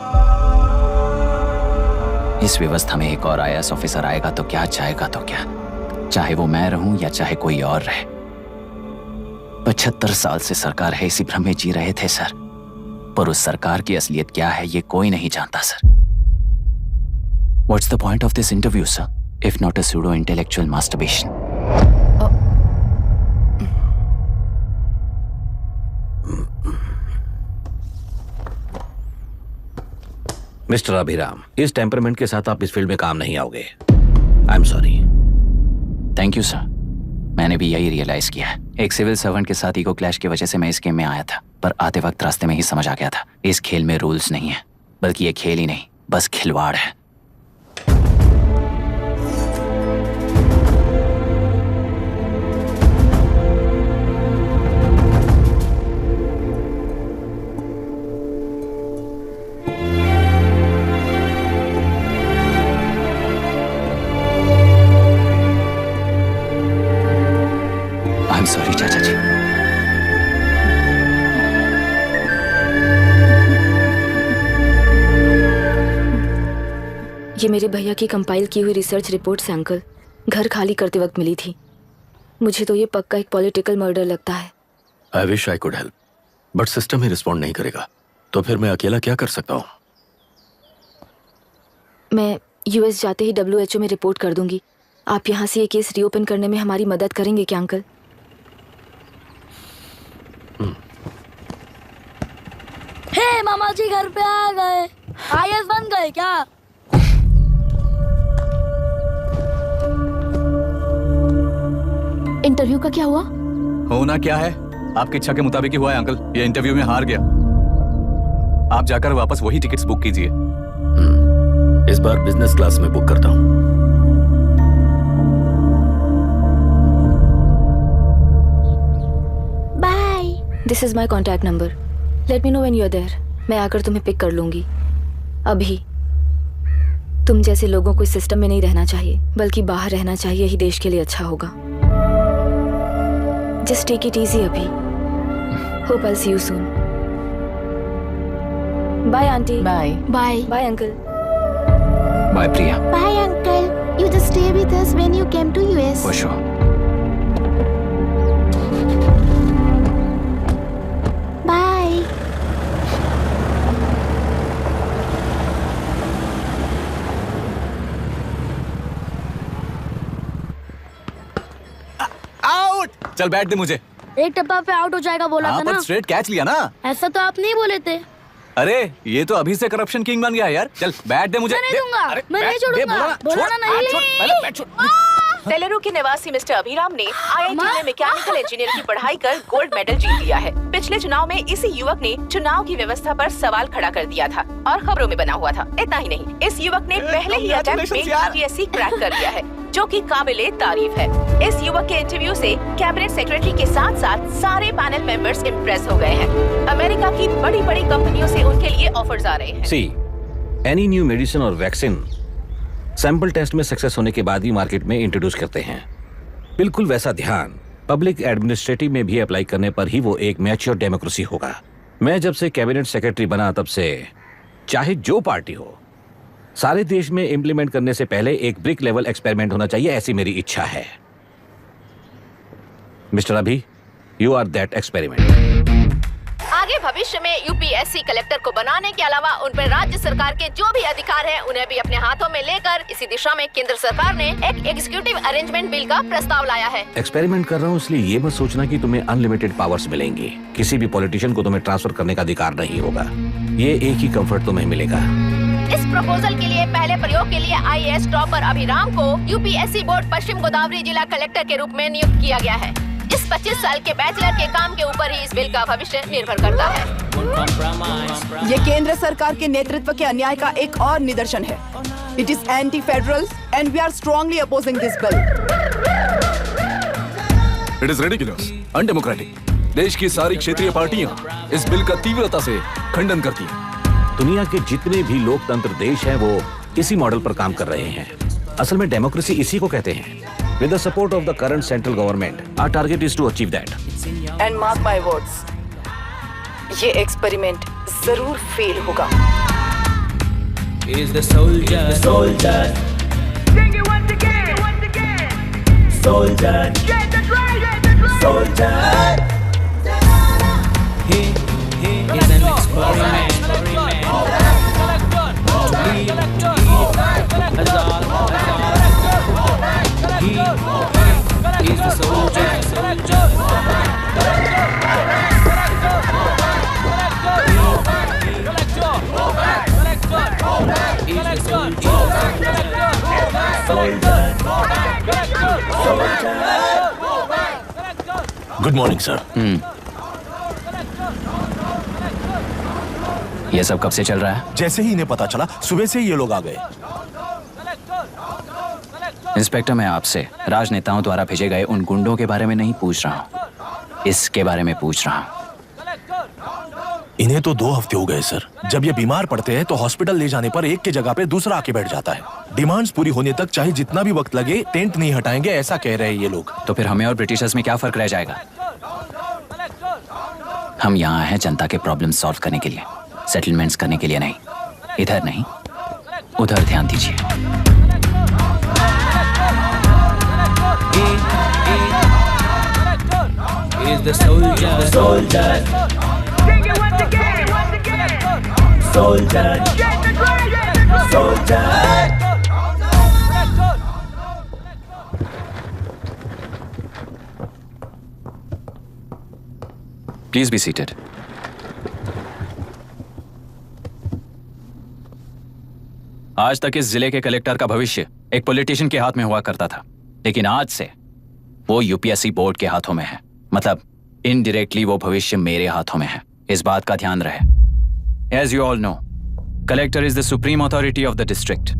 इस व्यवस्था में एक और IAS ऑफिसर आएगा तो क्या, जाएगा तो क्या, चाहे वो मैं रहूं या चाहे कोई और रहे। 75 साल से सरकार है इसी भ्रम में जी रहे थे सर, पर उस सरकार की असलियत क्या है ये कोई नहीं जानता sir. What's the point of this interview, sir, if not a pseudo-intellectual masturbation? Mister Abhiram, इस टेम्परमेंट के साथ आप इस फील्ड में काम नहीं आओगे। आई am sorry. Thank you sir. मैंने भी यही रियलाइज किया है। एक सिविल सर्वेंट के साथ ईगो क्लैश की वजह से मैं इस गेम में आया था, पर आते वक्त रास्ते में ही समझ आ गया था इस खेल में रूल्स नहीं है, बल्कि ये खेल ही नहीं बस खिलवाड़ है। आई एम सॉरी चाचा जी। ये मेरे भैया की कंपाइल की हुई रिसर्च रिपोर्ट से अंकल घर खाली करते वक्त मिली थी। मुझे तो ये पक्का एक पॉलिटिकल मर्डर लगता है। I wish I could help, but system he respond नहीं करेगा, तो फिर मैं अकेला क्या कर सकता हूँ? मैं US जाते ही WHO में रिपोर्ट कर दूंगी। आप यहाँ से ये केस रीओपन करने में हमारी मदद करेंगे क्या अंकल? हे मामा जी घर पे आ गए। IAS बन गए क्या? इंटरव्यू का क्या हुआ? होना क्या है, आपकी इच्छा के मुताबिक ही हुआ है अंकल। ये इंटरव्यू में हार गया। आप जाकर वापस वही टिकट्स बुक कीजिए। इस बार बिजनेस क्लास में बुक करता हूँ। Bye. This is my contact number. Let me know when you are there. मैं आकर तुम्हें पिक कर लूंगी। अभी तुम जैसे लोगों को इस सिस्टम में नहीं रहना चाहिए, बल्कि बाहर रहना चाहिए, ही देश के लिए अच्छा होगा। जस्ट टेक इट इजी अभी। Hope I see you soon. Bye aunty. Bye bye bye uncle. Bye Priya. Bye uncle, you just stay with us when you came to US. For sure. Bye. Out. चल बैठ दे मुझे। एक टप्पा पे out हो जाएगा बोला हाँ था पर ना। स्ट्रेट कैच लिया ना। ऐसा तो आप नहीं बोले थे। अरे ये तो अभी से करप्शन किंग बन गया है यार। चल बैठ दे मुझे। मैं नहीं दूंगा, अरे, मैं नहीं बैठ, दे, छोड़ूंगा। बोला ना, बोला छोड़, ना नहीं। छोड़, पहले बैठ, छोड़। तेलुरु के निवासी मिस्टर अभिराम ने IIT में मैकेनिकल इंजीनियर की पढ़ाई कर गोल्ड मेडल जीत लिया है। पिछले चुनाव में इसी युवक ने चुनाव की व्यवस्था पर सवाल खड़ा कर दिया था और खबरों में बना हुआ था। इतना ही नहीं, इस युवक ने पहले ही अटेम्प्ट में UPSC क्रैक कर लिया है, जो कि काबिले तारीफ है। इस युवक के इंटरव्यू से कैबिनेट सेक्रेटरी के साथ साथ सारे पैनल मेंबर्स इम्प्रेस हो गए हैं। अमेरिका की बड़ी बड़ी कंपनियों से उनके लिए ऑफर्स आ रहे हैं। सी एनी न्यू मेडिसिन और वैक्सीन सैंपल टेस्ट में सक्सेस होने के बाद ही मार्केट में इंट्रोड्यूस करते हैं। बिल्कुल वैसा ध्यान पब्लिक एडमिनिस्ट्रेटिव में भी अप्लाई करने पर ही वो एक मैच्योर डेमोक्रेसी होगा। मैं जब से कैबिनेट सेक्रेटरी बना तब से चाहे जो पार्टी हो, सारे देश में इंप्लीमेंट करने से पहले एक ब्रिक लेवल एक्सपेरिमेंट होना चाहिए, ऐसी मेरी इच्छा है। मिस्टर अभी, यू आर दैट एक्सपेरिमेंट। आगे भविष्य में UPSC कलेक्टर को बनाने के अलावा उन पर राज्य सरकार के जो भी अधिकार हैं, उन्हें भी अपने हाथों में लेकर इसी दिशा में केंद्र सरकार ने एक एग्जीक्यूटिव अरेंजमेंट बिल का प्रस्ताव लाया है। एक्सपेरिमेंट कर रहा हूँ इसलिए ये मत सोचना कि तुम्हें अनलिमिटेड पावर्स मिलेंगी। किसी भी पॉलिटिशियन को तुम्हें ट्रांसफर करने का अधिकार नहीं होगा। ये एक ही कंफर्ट तुम्हें मिलेगा। इस प्रपोजल के लिए पहले प्रयोग के लिए IAS टॉपर अभिराम को UPSC बोर्ड पश्चिम गोदावरी जिला कलेक्टर के रूप में नियुक्त किया गया है। इस 25 साल के बैचलर के काम के ऊपर ही इस बिल का भविष्य निर्भर करता है। ये केंद्र सरकार के नेतृत्व के अन्याय का एक और निदर्शन है। It is anti federal and we are strongly opposing this bill. It is ridiculous, undemocratic. देश की सारी क्षेत्रीय पार्टियां इस बिल का तीव्रता से खंडन करती हैं। दुनिया के जितने भी लोकतंत्र देश हैं वो इसी मॉडल पर काम कर रहे हैं। असल में डेमोक्रेसी इसी को कहते हैं। With the support of the current central government, our target is to achieve that. And mark my words, ये एक्सपेरिमेंट जरूर फेल होगा। Is the soldier, soldier. Sing it once again. Soldier, get the drum, soldier. He is an experiment. He is the soldier. Good morning sir. ये सब कब से चल रहा है? जैसे ही इन्हें पता चला, सुबह से ही ये लोग आ गए। इंस्पेक्टर, मैं आपसे राजनेताओं द्वारा भेजे गए उन गुंडों के बारे में नहीं पूछ रहा हूँ, इसके बारे में पूछ रहा हूँ। इन्हें तो 2 हफ्ते हो गए सर। जब ये बीमार पड़ते हैं तो हॉस्पिटल ले जाने पर एक के जगह पे दूसरा आके बैठ जाता है। डिमांड्स पूरी होने तक चाहे जितना भी वक्त लगे, टेंट नहीं हटाएंगे, ऐसा कह रहे हैं ये लोग। तो फिर हमें और ब्रिटिशर्स में क्या फर्क रह जाएगा? हम यहाँ हैं जनता के प्रॉब्लम सॉल्व करने के लिए, सेटलमेंट्स करने के लिए नहीं। इधर नहीं, उधर ध्यान दीजिए। Is the soldier, soldier. Sing it once again. Soldier, get the drum, soldier. Please be seated. आज तक इस जिले के कलेक्टर का भविष्य एक पॉलिटिशियन के हाथ में हुआ करता था, लेकिन आज से वो UPSC बोर्ड के हाथों में है। मतलब इनडायरेक्टली वो भविष्य मेरे हाथों में है। इस बात का ध्यान रहे। As you all know, collector is the supreme authority of the district,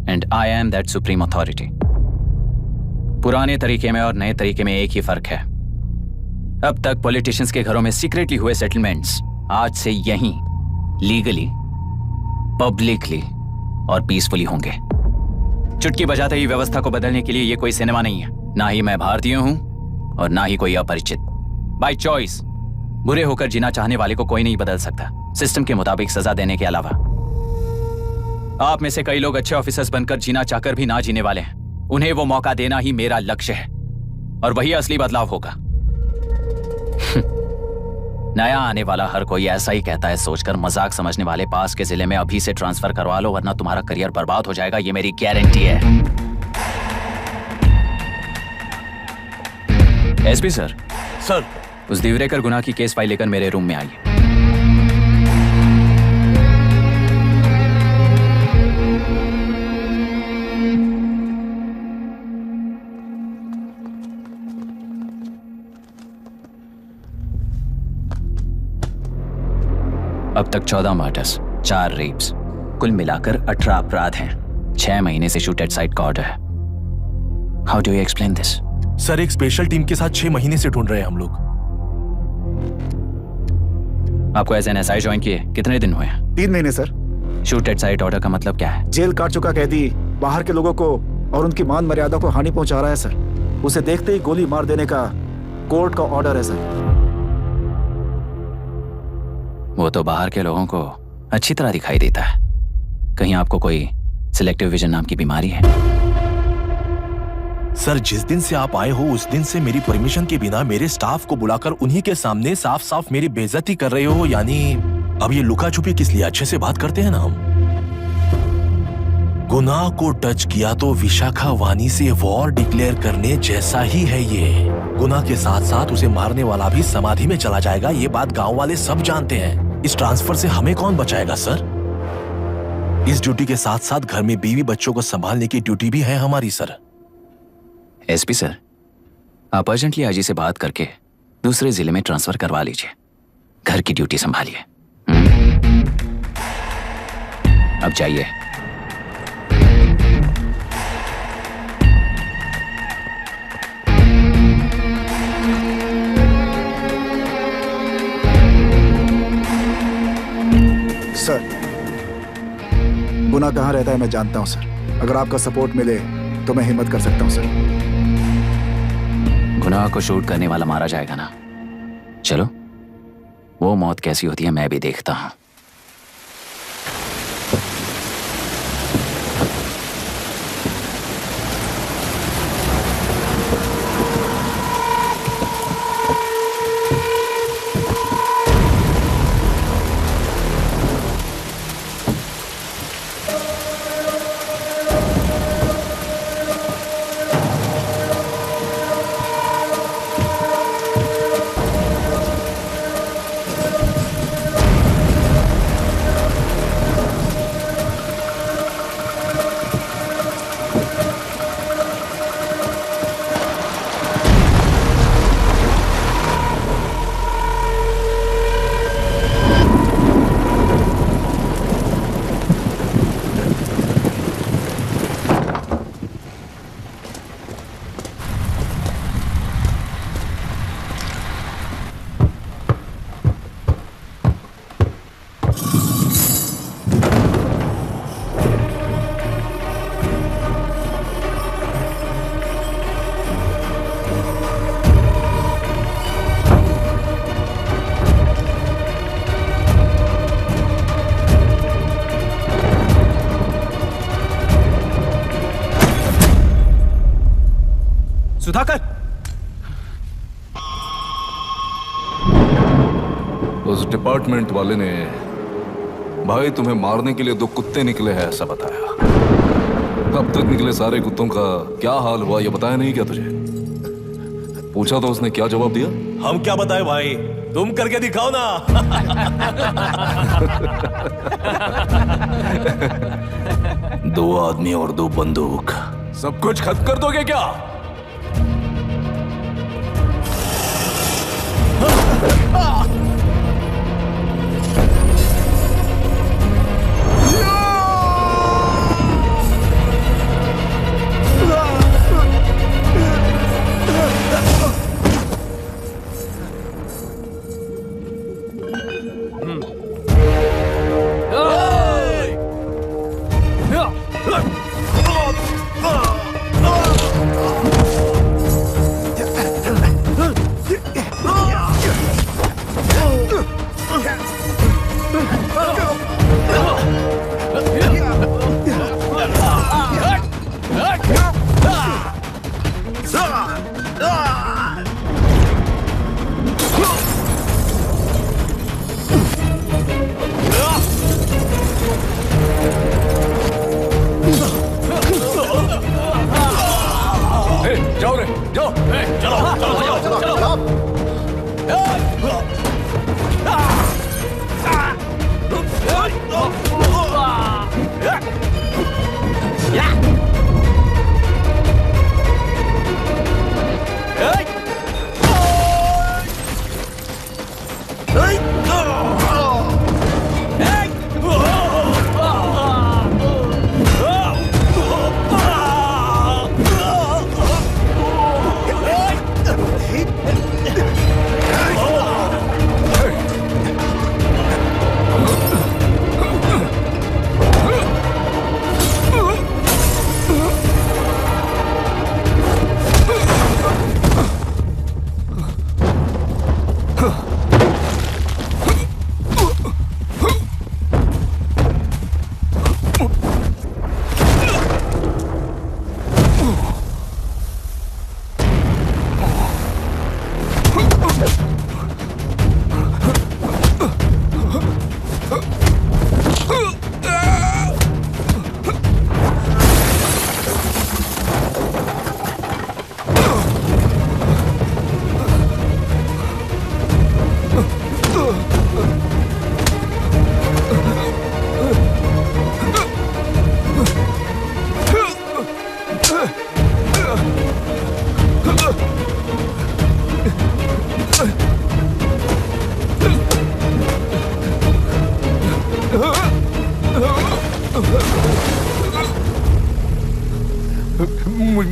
and I am that supreme authority. पुराने तरीके में और नए तरीके में एक ही फर्क है। अब तक पॉलिटिशियंस के घरों में सीक्रेटली हुए सेटलमेंट्स आज से यहीं लीगली, पब्लिकली और पीसफुली होंगे। चुटकी बजाते ही व्यवस्था को बदलने के लिए ये कोई सिनेमा नहीं है। ना ही मैं भारतीय हूं और ना ही कोई अपरिचित। बाय चॉइस बुरे होकर जीना चाहने वाले को कोई नहीं बदल सकता, सिस्टम के मुताबिक सजा देने के अलावा। आप में से कई लोग अच्छे ऑफिसर्स बनकर जीना चाहकर भी ना जीने वाले हैं। उन्हें वो मौका देना ही मेरा लक्ष्य है और वही असली बदलाव होगा। नया आने वाला हर कोई ऐसा ही कहता है सोचकर मजाक समझने वाले पास के जिले में अभी से ट्रांसफर करवा लो, वरना तुम्हारा करियर बर्बाद हो जाएगा। ये मेरी गारंटी है। SP sir. सर। उस दिवरेकर गुनाह की केस फाइल लेकर मेरे रूम में आइए। अब तक 14 मर्डर्स, 4 रेप्स, कुल मिलाकर 18 अपराध हैं। 6 महीने से शूट एट साइट का ऑर्डर है। How do you explain this? Sir, एक स्पेशल टीम के साथ 6 महीने से ढूंढ रहे हैं हम लोग। आपको एज एन एसआई ज्वाइन किए कितने दिन हुए हैं? 3 महीने sir. Shoot at site order का मतलब क्या है? जेल काट चुका कैदी बाहर के लोगों को और उनकी मान मर्यादा को हानि पहुंचा रहा है सर। उसे देखते ही गोली मार देने का कोर्ट का ऑर्डर है सर। वो तो बाहर के लोगों को अच्छी तरह दिखाई देता है। कहीं आपको कोई सिलेक्टिव विजन नाम की बीमारी है? सर, जिस दिन से आप आए हो उस दिन से मेरी परमिशन के बिना मेरे स्टाफ को बुलाकर उन्हीं के सामने साफ साफ मेरी बेइज्जती कर रहे हो। यानी अब ये लुका छुपी किस लिए? अच्छे से बात करते हैं ना हम। गुनाह को टच किया तो विशाखा वानी से वॉर डिक्लेयर करने जैसा ही है ये। गुनाह के साथ साथ उसे मारने वाला भी समाधि में चला जाएगा। ये बात गांव वाले सब जानते हैं। इस ट्रांसफर से हमें कौन बचाएगा सर? इस ड्यूटी के साथ साथ घर में बीवी बच्चों को संभालने की ड्यूटी भी है हमारी सर। एसपी सर, आप अर्जेंटली आईजी से बात करके दूसरे जिले में ट्रांसफर करवा लीजिए। घर की ड्यूटी संभालिए। अब जाइए। सर, गुनाह कहाँ रहता है मैं जानता हूं सर। अगर आपका सपोर्ट मिले तो मैं हिम्मत कर सकता हूं सर। गुनाह को शूट करने वाला मारा जाएगा ना? चलो, वो मौत कैसी होती है मैं भी देखता हूं। सुधाकर, उस डिपार्टमेंट वाले ने भाई तुम्हें मारने के लिए 2 कुत्ते निकले हैं ऐसा बताया। अब तक निकले सारे कुत्तों का क्या हाल हुआ ये बताया नहीं क्या तुझे? पूछा तो उसने क्या जवाब दिया? हम क्या बताए भाई, तुम करके दिखाओ ना। 2 आदमी और 2 बंदूक, सब कुछ खत्म कर दोगे क्या? जाओ रे जाओ चलो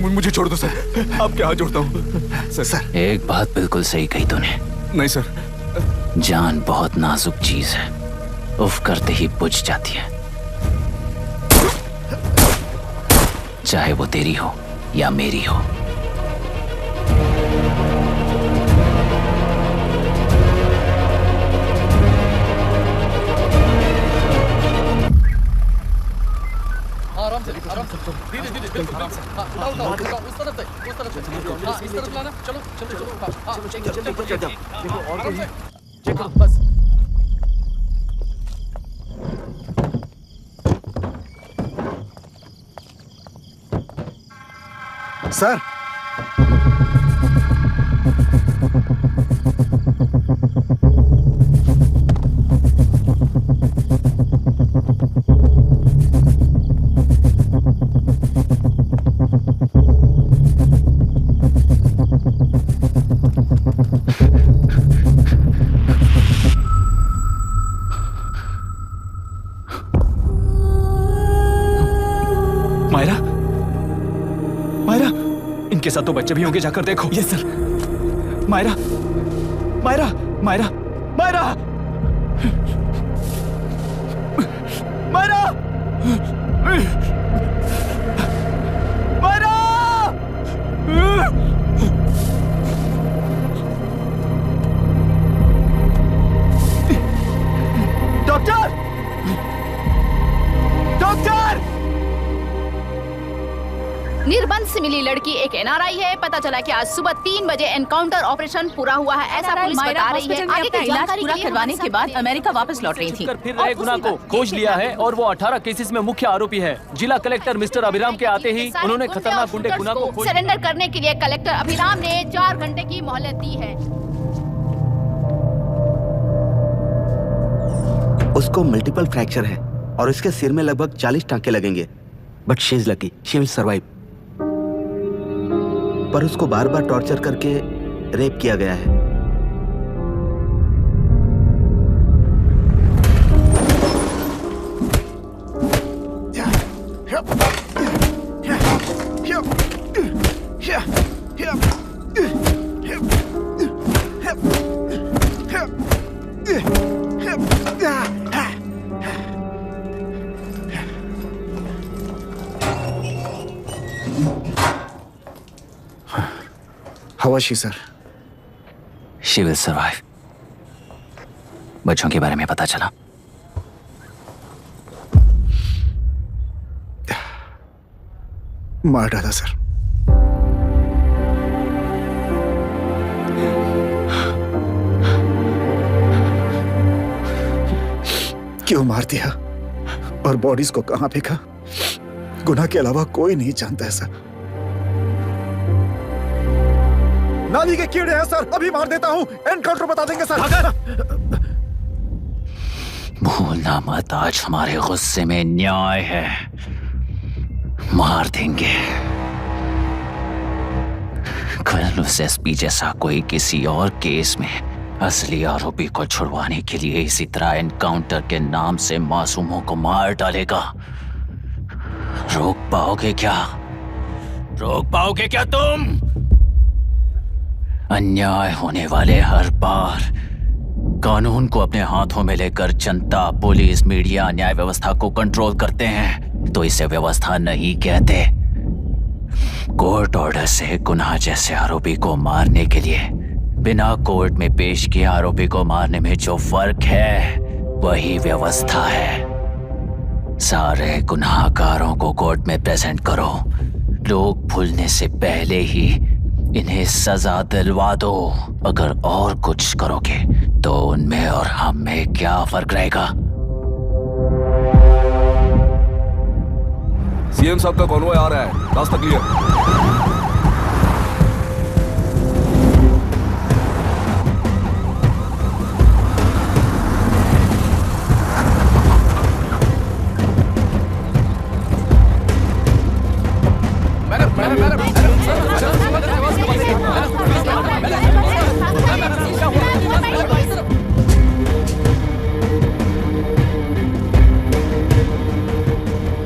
मुझे छोड़ दो सर, आपके हाथ जोड़ता हूँ सर। एक बात बिल्कुल सही कही तूने। नहीं सर। जान बहुत नाजुक चीज है, उफ करते ही बुझ जाती है, चाहे वो तेरी हो या मेरी हो। धीरे धीरे बिल्कुल आराम से। उस तरफ से इस तरफ लाना। चलो चलो चलो देखो और कोई चेक करो बस। सर इनके साथ तो बच्चे भी होंगे, जाकर देखो। Yes sir. Myra Myra Myra Myra Myra Myra doctor doctor. निर्बंध से मिली लड़की एक एनआरआई है। पता चला कि आज सुबह 3 बजे एनकाउंटर ऑपरेशन पूरा हुआ है, ऐसा पुलिस बता रही है। आगे का इलाज पूरा करवाने के बाद अमेरिका वापस लौट रही थी। फिर रहे गुना को खोज लिया है और वो 18 केसेस में मुख्य आरोपी है। जिला कलेक्टर मिस्टर अभिराम के आते ही उन्होंने खतरनाक गुंडे गुना को सरेंडर करने के लिए कलेक्टर अभिराम ने 4 घंटे की मोहलत दी है। उसको मल्टीपल फ्रैक्चर है और इसके सिर में लगभग 40 टांके लगेंगे, but she is lucky, she will survive. पर उसको बार बार टॉर्चर करके रेप किया गया है। How was she, sir? She will survive. बच्चों के बारे में पता चला? मार डाला सर। क्यों मार दिया और बॉडीज को कहां फेंका, गुनाह के अलावा कोई नहीं जानता है सर। नाली के कीड़े हैं सर, अभी मार देता हूं, एनकाउंटर बता देंगे सर। भूलना मत, आज हमारे गुस्से में न्याय है, मार देंगे। कल उस एसपी जैसा कोई किसी और केस में असली आरोपी को छुड़वाने के लिए इसी तरह एनकाउंटर के नाम से मासूमों को मार डालेगा। रोक पाओगे क्या? रोक पाओगे क्या तुम? अन्याय होने वाले हर बार कानून को अपने हाथों में लेकर जनता, पुलिस, मीडिया, न्याय व्यवस्था को कंट्रोल करते हैं, तो इसे व्यवस्था नहीं कहते। कोर्ट ऑर्डर से गुनाह जैसे आरोपी को मारने के लिए बिना कोर्ट में पेश किए आरोपी को मारने में जो फर्क है वही व्यवस्था है। सारे गुनाहगारों को कोर्ट में प्रेजेंट करो, लोग भूलने से पहले ही इन्हें सजा दिलवा दो। अगर और कुछ करोगे तो उनमें और हम में क्या फर्क रहेगा? सीएम साहब का कॉन्वॉय आ रहा है, रास्ता क्लियर।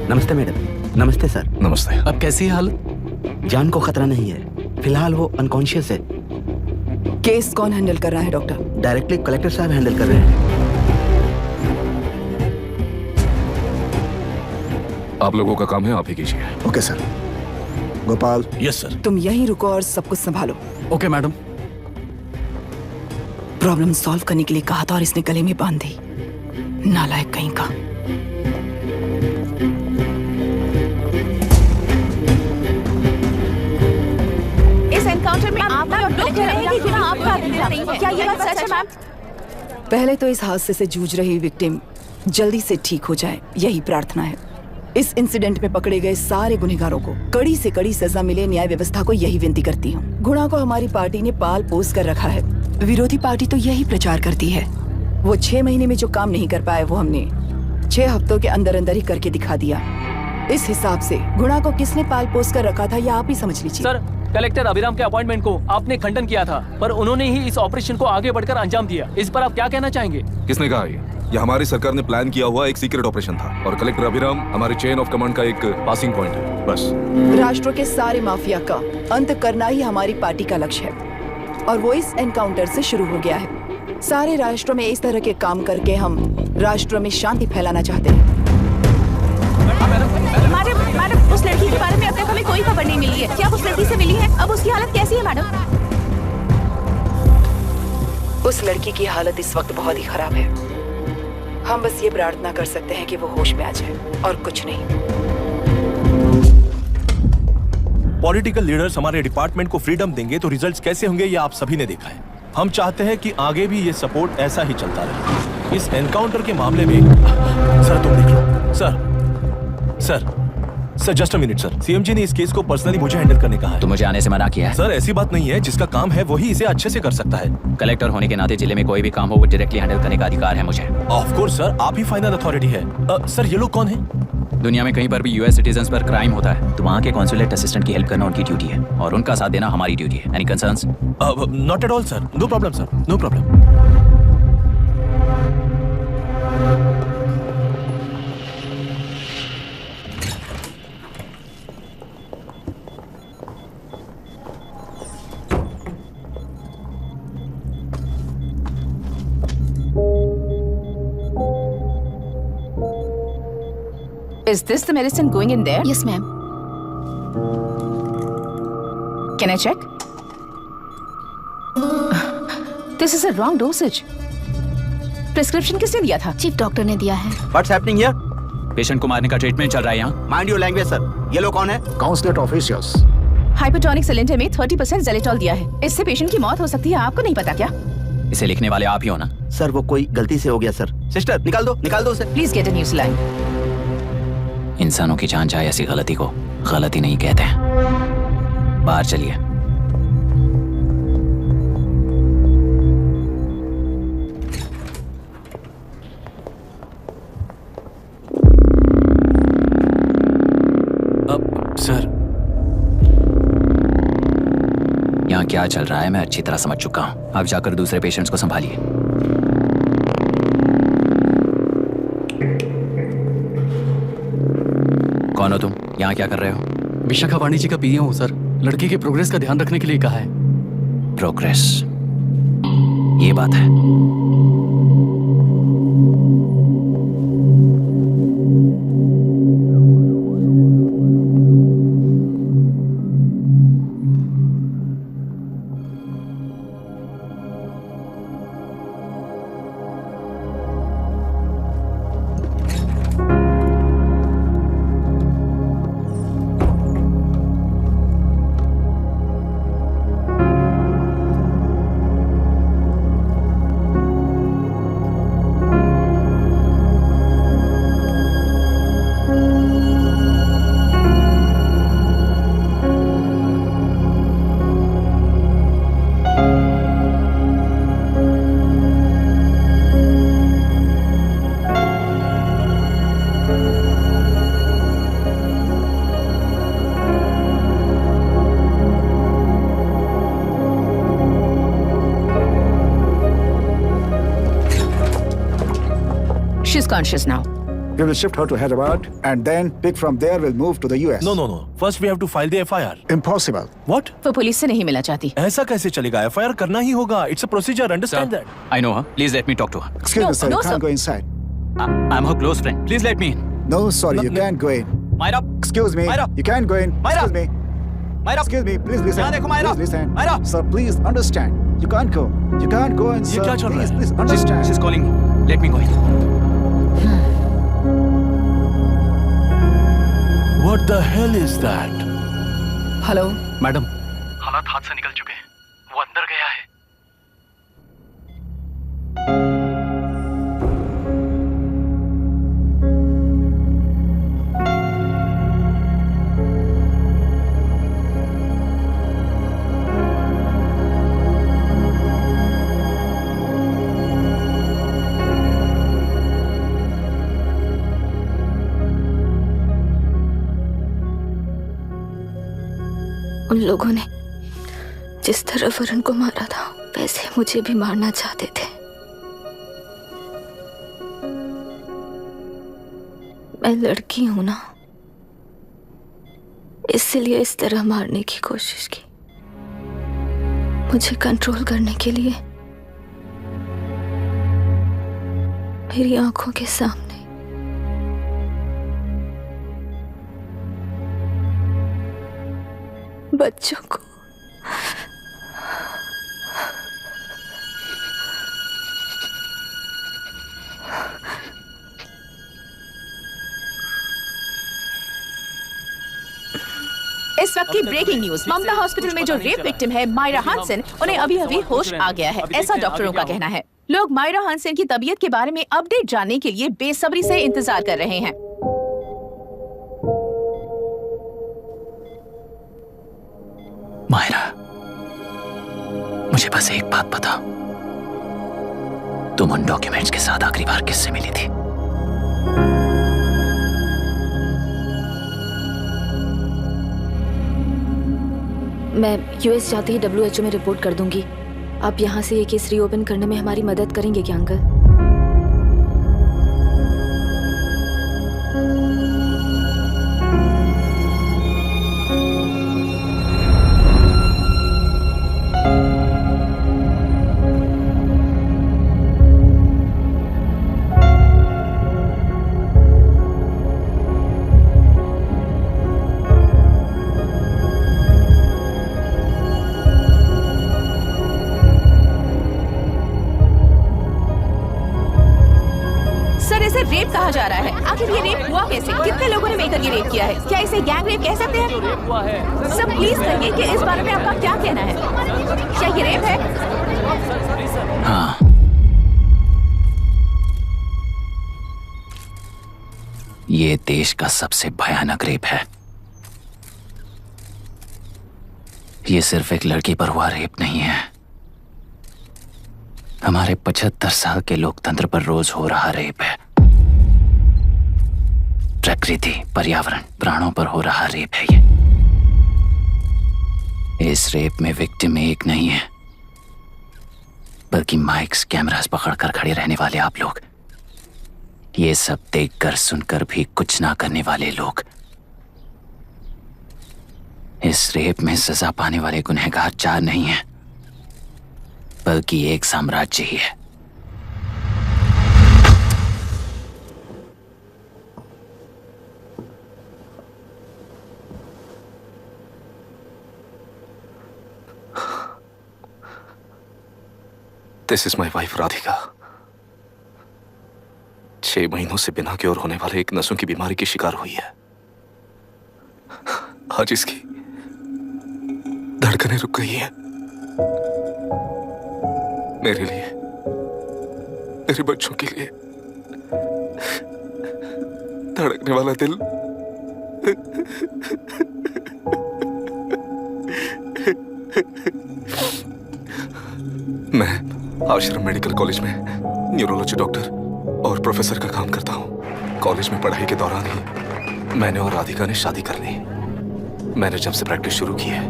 नमस्ते मैडम। नमस्ते सर। नमस्ते। अब कैसी है हालत? जान को खतरा नहीं है, फिलहाल वो अनकॉन्शियस है। केस कौन हैंडल कर रहा है डॉक्टर? डायरेक्टली कलेक्टर साहब हैंडल कर रहे हैं। आप लोगों का काम है, आप ही कीजिए। Okay sir. Gopal. Yes sir. तुम यहीं रुको और सब कुछ संभालो। Okay madam. प्रॉब्लम सॉल्व करने के लिए कहा था और इसने गले में बांध दी, नालायक कहीं का। इस एनकाउंटर में आपका क्या ये बात सच है मैम? पहले तो इस हादसे से जूझ रही विक्टिम जल्दी से ठीक हो जाए, यही प्रार्थना है। इस इंसिडेंट में पकड़े गए सारे गुनहगारों को कड़ी से कड़ी सजा मिले, न्याय व्यवस्था को यही विनती करती हूँ। गुना को हमारी पार्टी ने पाल पोस कर रखा है, विरोधी पार्टी तो यही प्रचार करती है। वो 6 महीने में जो काम नहीं कर पाए वो हमने 6 हफ्तों के अंदर अंदर ही करके दिखा दिया। इस हिसाब से गुना को किसने पाल पोस कर रखा था ये आप ही समझ लीजिए। सर, कलेक्टर अभिराम के अपॉइंटमेंट को आपने खंडन किया था, पर उन्होंने ही इस ऑपरेशन को आगे बढ़कर अंजाम दिया। इस पर आप क्या कहना चाहेंगे? किसने कहा ये हमारी सरकार ने प्लान किया हुआ एक सीक्रेट ऑपरेशन था और कलेक्टर अभिराम हमारे चेन ऑफ कमांड का एक पासिंग पॉइंट है, बस। राष्ट्र के सारे माफिया का अंत करना ही हमारी पार्टी का लक्ष्य है और वो इस एनकाउंटर से शुरू हो गया है। सारे राष्ट्रों में इस तरह के काम करके हम राष्ट्र में शांति फैलाना चाहते हैं। मैडम, उस लड़की के बारे में अब तक हमें कोई खबर नहीं मिली है। क्या उस लड़की से मिली है? अब उसकी हालत कैसी है मैडम? उस लड़की की हालत इस वक्त बहुत ही खराब है। हम बस ये प्रार्थना कर सकते हैं कि वो होश में आ जाए और कुछ नहीं। पॉलिटिकल लीडर्स हमारे डिपार्टमेंट को फ्रीडम देंगे तो रिजल्ट्स कैसे होंगे ये आप सभी ने देखा है। हम चाहते हैं कि आगे भी ये सपोर्ट ऐसा ही चलता रहे। इस एनकाउंटर के मामले में सर तुम देख लो। Sir just a minute sir. CM ji ने इस केस को पर्सनली मुझे हैंडल करने कहा है। तो मुझे आने से मना किया है। सर ऐसी बात नहीं है, जिसका काम है वही इसे अच्छे से कर सकता है। कलेक्टर होने के नाते जिले में कोई भी काम हो वो डायरेक्टली हैंडल करने का अधिकार है मुझे। ऑफ कोर्स सर, आप ही फाइनल अथॉरिटी है। सर ये लोग कौन है? दुनिया में कहीं पर भी यूएस सिटीजन्स पर क्राइम होता है तो वहाँ के कॉन्सुलेट असिस्टेंट की हेल्प करना उनकी ड्यूटी है और उनका साथ देना हमारी ड्यूटी है। Any concerns? Not at all sir, no problem sir, no problem. Is this the medicine going in there? Yes, ma'am. Can I check? This is a wrong dosage. Prescription किसने दिया था? चीफ डॉक्टर ने दिया है। What's happening here? Patient को मारने का treatment चल रहा है यहाँ। Mind your language, sir. ये लोग कौन है? Consulate officials. हाइपोटोनिक सिलेंडर में 30% ज़ेलेटॉल दिया है। इससे पेशेंट की मौत हो सकती है, आपको नहीं पता क्या? इसे लिखने वाले आप ही हो ना? सर वो कोई गलती से हो गया सर। सिस्टर निकाल दो उसे। Please get a new saline. इंसानों की जान चाहे ऐसी गलती को गलती नहीं कहते हैं। बाहर चलिए। सर यहाँ क्या चल रहा है मैं अच्छी तरह समझ चुका हूँ। अब जाकर दूसरे पेशेंट्स को संभालिए। कौन हो तुम? यहाँ क्या कर रहे हो? विशाखा वाणी जी का पीए हूँ सर। लड़की के प्रोग्रेस का ध्यान रखने के लिए कहा है। प्रोग्रेस, ये बात है। She's conscious now. We will shift her to Hyderabad and then pick from there. We'll move to the US. No. First we have to file the FIR. Impossible. What? वो पुलिस से नहीं मिलना चाहती। ऐसा कैसे चलेगा? FIR करना ही होगा. It's a procedure. Understand that? I know her. Please let me talk to her. Excuse me, sir. You can't go inside. I'm her close friend. Please let me in. No, sorry, you can't go in. Myra. Excuse me. Myra. You can't go in. Myra. Excuse me. Myra. Excuse me. Please listen. यहाँ देखो Myra. Please listen. Myra. Sir, please understand. You can't go. You can't go in, sir. ये क्या चल रहा है? Please understand. She's calling me. Let me go in. What the hell is that? Hello madam, हालात हाथ से निकल चुके हैं। वो अंदर गया है। उन लोगों ने जिस तरह वरुण को मारा था वैसे मुझे भी मारना चाहते थे। मैं लड़की हूं ना, इसलिए इस तरह मारने की कोशिश की। मुझे कंट्रोल करने के लिए मेरी आंखों के सामने बच्चों को इस वक्त की ब्रेकिंग न्यूज, ममता हॉस्पिटल में जो रेप विक्टिम है मायरा हानसन, उन्हें अभी अभी होश आ गया है, ऐसा डॉक्टरों का कहना है। लोग मायरा हानसन की तबीयत के बारे में अपडेट जानने के लिए बेसब्री से इंतजार कर रहे हैं। मायरा, मुझे बस एक बात बता, तुम उन डॉक्यूमेंट्स के साथ आखिरी बार किससे मिली थी? मैं यूएस जाते ही WHO में रिपोर्ट कर दूंगी। आप यहाँ से ये केस रीओपन करने में हमारी मदद करेंगे क्या अंकल? आखिर ये रेप हुआ कैसे? कितने लोगों ने मिलकर ये रेप किया है? क्या इसे गैंग रेप कह सकते हैं? रेप हुआ है। सर प्लीज कहिए कि इस बारे में आपका क्या कहना है? क्या ये रेप है? हाँ, ये देश का सबसे भयानक रेप है। ये सिर्फ एक लड़की पर हुआ रेप नहीं है, हमारे 75 साल के लोकतंत्र पर रोज हो रहा रेप है। प्रकृति, पर्यावरण, प्राणों पर हो रहा रेप है ये। इस रेप में विक्टिम एक नहीं है, बल्कि माइक्स, कैमरास पकड़कर खड़े रहने वाले आप लोग, ये सब देखकर सुनकर भी कुछ ना करने वाले लोग। इस रेप में सजा पाने वाले गुनहगार 4 नहीं हैं, बल्कि एक साम्राज्य ही है। This is my wife Radhika. 6 महीनों से बिना क्योर होने वाले एक नसों की बीमारी की शिकार हुई है। आज इसकी धड़कनें रुक गई हैं। मेरे लिए, मेरे बच्चों के लिए धड़कने वाला दिल मैं आश्रम मेडिकल कॉलेज में न्यूरोलॉजी डॉक्टर और प्रोफेसर का काम करता हूँ। कॉलेज में पढ़ाई के दौरान ही मैंने और राधिका ने शादी कर ली। मैंने जब से प्रैक्टिस शुरू की है,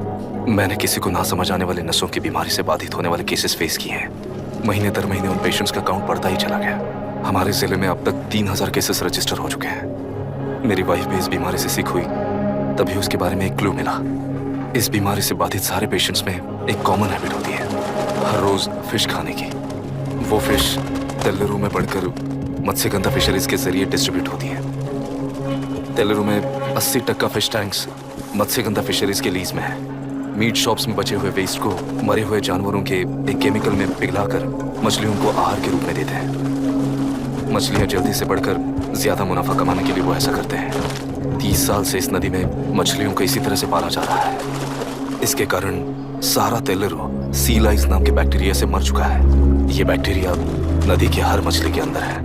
मैंने किसी को ना समझ आने वाले नसों की बीमारी से बाधित होने वाले केसेस फेस किए हैं। महीने दर महीने उन पेशेंट्स का काउंट बढ़ता ही चला गया। हमारे जिले में अब तक 3000 केसेस रजिस्टर हो चुके हैं। मेरी वाइफ भी इस बीमारी से सिक हुई, तभी उसके बारे में एक क्लू मिला। इस बीमारी से बाधित सारे पेशेंट्स में एक कॉमन हैबिट होती है, हर रोज फिश खाने की। वो फिश तेलुरु में बढ़कर मत्स्यगंधा फिशरीज के जरिए डिस्ट्रीब्यूट होती है। तेलुरु में 80% फिश टैंक्स मत्स्यगंधा फिशरीज के लीज में है। मीट शॉप्स में बचे हुए वेस्ट को मरे हुए जानवरों के एक केमिकल में पिघलाकर मछलियों को आहार के रूप में देते हैं। मछलियां जल्दी से बढ़कर ज्यादा मुनाफा कमाने के लिए वो ऐसा करते हैं। 30 साल से इस नदी में मछलियों को इसी तरह से पाला जा रहा है। इसके कारण सारा तेलुरु सी लाइस नाम के बैक्टीरिया से मर चुका है। ये बैक्टीरिया नदी के हर मछली के अंदर है।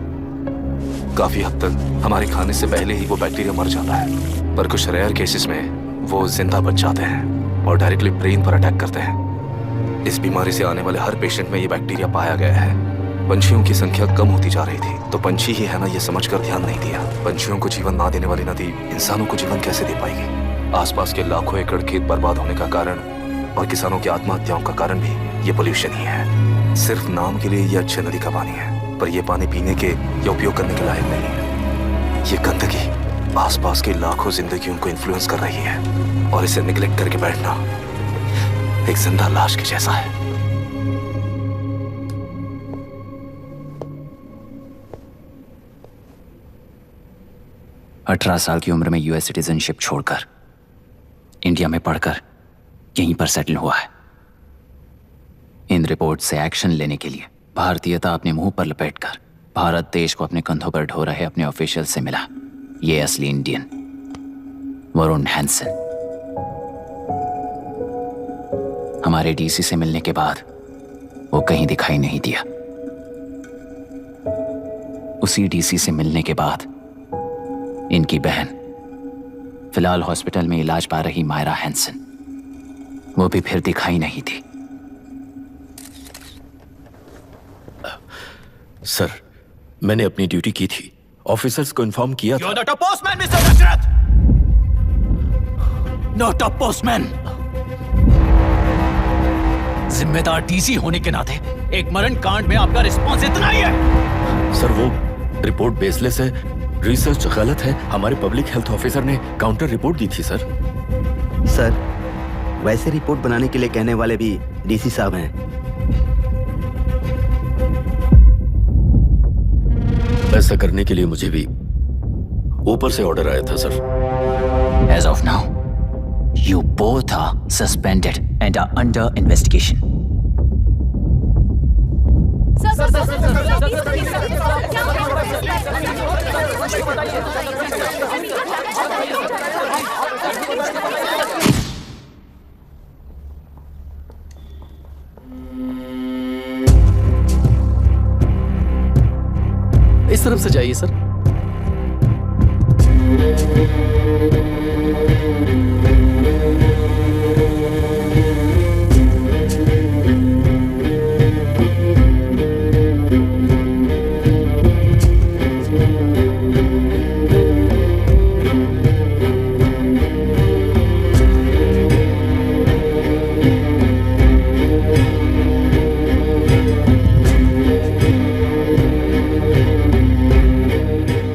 काफी हद तक हमारे खाने से पहले ही वो बैक्टीरिया मर जाता है, पर कुछ रेयर केसेस में वो जिंदा बच जाते हैं और डायरेक्टली ब्रेन पर अटैक करते हैं। इस बीमारी से आने वाले हर पेशेंट में ये बैक्टीरिया पाया गया है। पंछियों की संख्या कम होती जा रही थी, तो पंछी ही है ना ये समझकर ध्यान नहीं दिया। पंछियों को जीवन ना देने वाली नदी इंसानों को जीवन कैसे दे पाएगी? आसपास के लाखों एकड़ खेत बर्बाद होने का कारण और किसानों की आत्महत्याओं का कारण भी ये पोल्यूशन ही है। सिर्फ नाम के लिए ये अच्छी नदी का पानी है, पर यह पानी पीने के या उपयोग करने के लायक नहीं है। ये गंदगी आसपास के लाखों जिंदगियों को इन्फ्लुएंस कर रही है और इसे निगलेक्ट करके बैठना एक जिंदा लाश के जैसा है। अठारह साल की उम्र में यूएस सिटीजनशिप छोड़कर इंडिया में पढ़कर यहीं पर सेटल हुआ है। इन रिपोर्ट से एक्शन लेने के लिए भारतीयता अपने मुंह पर लपेटकर भारत देश को अपने कंधों पर ढो रहे अपने ऑफिशियल से मिला ये असली इंडियन वरुण हैंसन। हमारे डीसी से मिलने के बाद वो कहीं दिखाई नहीं दिया। उसी डीसी से मिलने के बाद इनकी बहन, फिलहाल हॉस्पिटल में इलाज पा रही मायरा हैंसन, वो भी फिर दिखाई नहीं थी। सर, मैंने अपनी ड्यूटी की थी, ऑफिसर्स को इन्फॉर्म किया था। You're not a postman, Mr. Dashrath! Not a postman! जिम्मेदार डीसी होने के नाते एक मरण कांड में आपका रिस्पॉन्स इतना ही है। सर, वो रिपोर्ट बेसलेस है, रिसर्च गलत है। हमारे पब्लिक हेल्थ ऑफिसर ने काउंटर रिपोर्ट दी थी सर। सर, वैसे रिपोर्ट बनाने के लिए कहने वाले भी डीसी साहब हैं। ऐसा करने के लिए मुझे भी ऊपर से ऑर्डर आया था sir. As of now, you both are suspended and are under investigation. Sir इस तरफ से जाइए सर।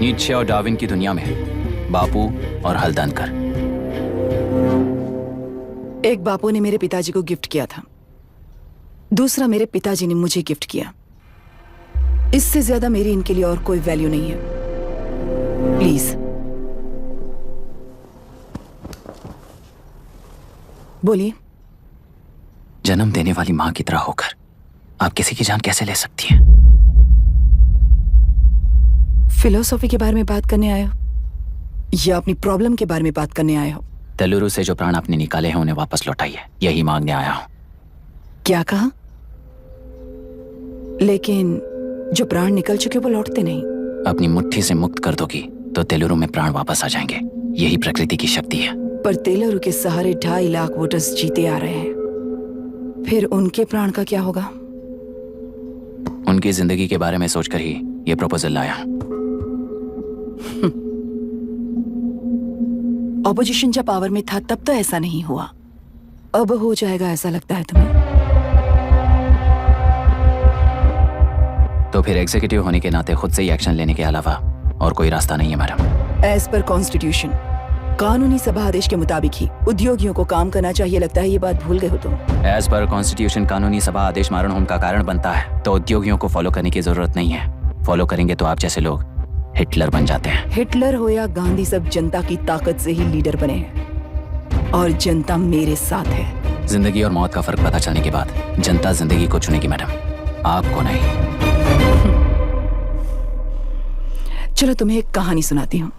नीत्शे और डार्विन की दुनिया में बापू और हल्दनकर। एक बापू ने मेरे पिताजी को गिफ्ट किया था, दूसरा मेरे पिताजी ने मुझे गिफ्ट किया। इससे ज्यादा मेरी इनके लिए और कोई वैल्यू नहीं है। प्लीज बोलिए। जन्म देने वाली मां की तरह होकर आप किसी की जान कैसे ले सकती हैं? फिलोसॉफी के बारे में बात करने आए हो या अपनी प्रॉब्लम के बारे में बात करने आए हो? तेलुरु से जो प्राण आपने निकाले हैं उन्हें वापस लौटाइए, यही मांगने आया हूं। क्या कहा? लेकिन जो प्राण निकल चुके वो लौटते नहीं। अपनी मुट्ठी से मुक्त कर दोगी तो तेलुरु में प्राण वापस आ जाएंगे, यही प्रकृति की शक्ति है। पर तेलुरु के सहारे 2.5 लाख वोटर्स जीते आ रहे हैं, फिर उनके प्राण का क्या होगा? उनकी जिंदगी के बारे में सोचकर ही ये प्रपोजल लाया। ऑपोजिशन जब पावर में था तब तो ऐसा नहीं हुआ, अब हो जाएगा ऐसा लगता है तुम्हें? तो फिर एग्जीक्यूटिव होने के नाते खुद से ही एक्शन लेने के अलावा और कोई रास्ता नहीं है मैडम। एज पर कॉन्स्टिट्यूशन, कानूनी सभा आदेश के मुताबिक ही उद्योगियों को काम करना चाहिए। लगता है ये बात भूल गए हो तुम। एज पर कॉन्स्टिट्यूशन कानूनी सभा आदेश मारण होम का कारण बनता है, तो उद्योगियों को फॉलो करने की जरूरत नहीं है। फॉलो करेंगे तो आप जैसे लोग हिटलर बन जाते हैं। हिटलर हो या गांधी, सब जनता की ताकत से ही लीडर बने हैं और जनता मेरे साथ है। जिंदगी और मौत का फर्क पता चलने के बाद जनता जिंदगी को चुनेगी मैडम, आपको नहीं। चलो तुम्हें एक कहानी सुनाती हूँ।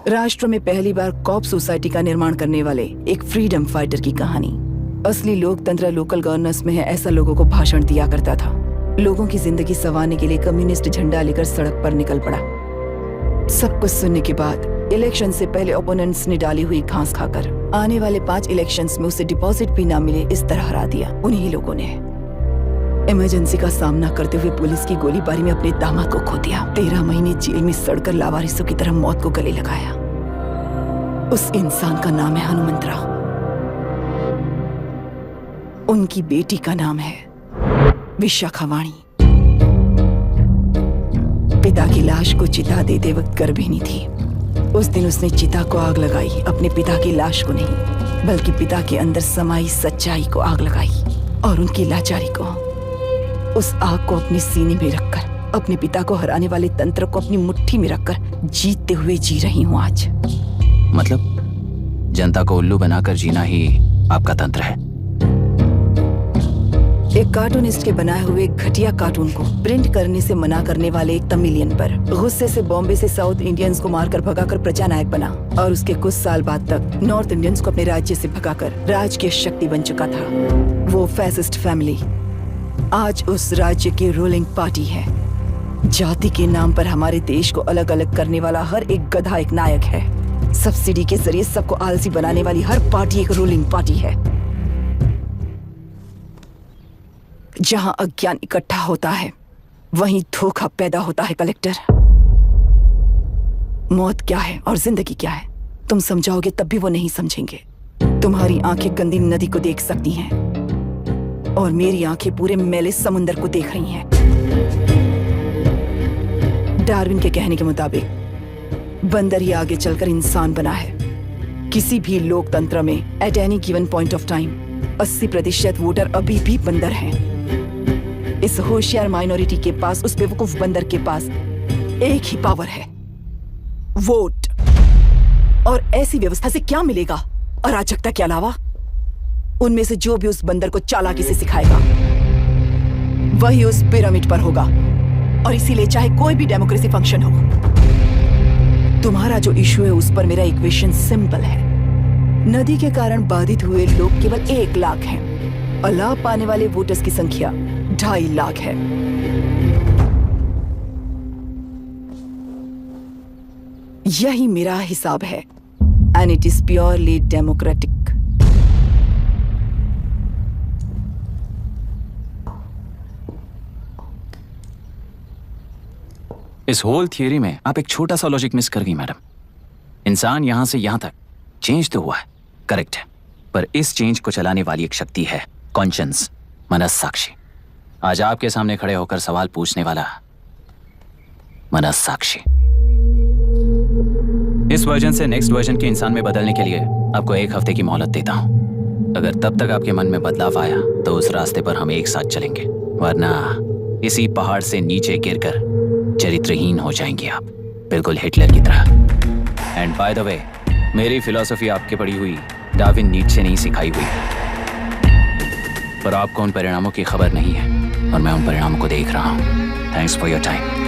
राष्ट्र में पहली बार कॉप सोसाइटी का निर्माण करने वाले एक फ्रीडम फाइटर की कहानी। असली लोकतंत्र लोकल गवर्नेंस में है, ऐसा लोगों को भाषण दिया करता था। लोगों की जिंदगी संवारने के लिए कम्युनिस्ट झंडा लेकर सड़क पर निकल पड़ा। सब कुछ सुनने के बाद इलेक्शन से पहले ओपोनेंट्स ने डाली हुई घास खाकर आने वाले 5 इलेक्शंस में उसे डिपॉजिट भी ना मिले, इस तरह हरा दिया। उन्हीं लोगों ने इमरजेंसी का सामना करते हुए पुलिस की गोलीबारी में अपने दामाद को खो दिया। 13 महीने जेल में सड़कर लावारिसों की तरह मौत को गले लगाया। उस इंसान का नाम है हनुमंतराव। उनकी बेटी का नाम है विशाखावाणी। पिता की लाश को चिता देते वक्त गर्भिणी थी। उस दिन उसने चिता को आग लगाई, अपने पिता की लाश को नहीं, बल्कि पिता के अंदर समाई सच्चाई को आग लगाई और उनकी लाचारी को। उस आग को अपने सीने में रखकर, अपने पिता को हराने वाले तंत्र को अपनी मुट्ठी में रखकर जीतते हुए जी रही हूँ आज। मतलब जनता को उल्लू बनाकर जीना ही आपका तंत्र है? एक कार्टूनिस्ट के बनाए हुए घटिया कार्टून को प्रिंट करने से मना करने वाले एक तमिलियन पर गुस्से से बॉम्बे से साउथ इंडियंस को मारकर भगाकर प्रजानायक बना और उसके कुछ साल बाद तक नॉर्थ इंडियंस को अपने राज्य से भगाकर राजकीय शक्ति बन चुका था। वो फैसिस्ट फैमिली आज उस राज्य की रूलिंग पार्टी है। जाति के नाम पर हमारे देश को अलग अलग करने वाला हर एक गधा एक नायक है। सब्सिडी के जरिए सबको आलसी बनाने वाली हर पार्टी एक रूलिंग पार्टी है। जहां अज्ञान इकट्ठा होता है वहीं धोखा पैदा होता है। कलेक्टर, मौत क्या है और जिंदगी क्या है तुम समझाओगे तब भी वो नहीं समझेंगे। तुम्हारी आंखें गंदी नदी को देख सकती हैं और मेरी आंखें पूरे मैले समुंदर को देख रही हैं। डार्विन के कहने के मुताबिक बंदर ही आगे चलकर इंसान बना है। किसी भी लोकतंत्र में at any given point of time 80% voter अभी भी बंदर हैं। इस होशियार माइनॉरिटी के पास, उस बेवकूफ बंदर के पास एक ही पावर है, वोट। और ऐसी व्यवस्था से क्या मिलेगा अराजकता के अलावा? उनमें से जो भी उस बंदर को चालाकी से सिखाएगा वही उस पिरामिड पर होगा। और इसीलिए चाहे कोई भी डेमोक्रेसी फंक्शन हो, तुम्हारा जो इशू है उस पर मेरा इक्वेशन सिंपल है। नदी के कारण बाधित हुए लोग केवल 1 लाख हैं और लाभ पाने वाले वोटर्स की संख्या 2.5 लाख है। यही मेरा हिसाब है and it is purely democratic. इस होल थियरी में आप एक छोटा सा लॉजिक मिस कर गई मैडम। इंसान यहां से यहां तक चेंज तो हुआ है, करेक्ट है, पर इस चेंज को चलाने वाली एक शक्ति है कॉन्शियंस, मनस्साक्षी। आज आपके सामने खड़े होकर सवाल पूछने वाला मनस्साक्षी। इस वर्जन से नेक्स्ट वर्जन के इंसान में बदलने के लिए आपको 1 हफ्ते की मोहलत देता हूं। अगर तब तक आपके मन में बदलाव आया तो उस रास्ते पर हम एक साथ चलेंगे, वरना इसी पहाड़ से नीचे गिरकर चरित्रहीन हो जाएंगे आप, बिल्कुल हिटलर की तरह। एंड बाय द वे, मेरी फिलॉसफी आपके पढ़ी हुई डार्विन नीचे नहीं सिखाई हुई है, पर आपको उन परिणामों की खबर नहीं है और मैं उन परिणामों को देख रहा हूं। Thanks for your time.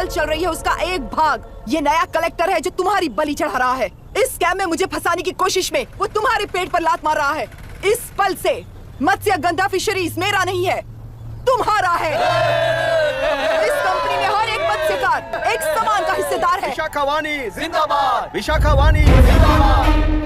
चल रही है उसका एक भाग ये नया कलेक्टर है जो तुम्हारी बलि चढ़ा रहा है। इस स्कैम में मुझे फंसाने की कोशिश में वो तुम्हारे पेट पर लात मार रहा है। इस पल से मत्स्य गंधा फिशरीज मेरा नहीं है, तुम्हारा है। इस कंपनी में हर एक मत्स्यकार एक समान का हिस्सेदार है। विशाखावाणी जिंदाबाद, विशाखावाणी जिंदाबाद।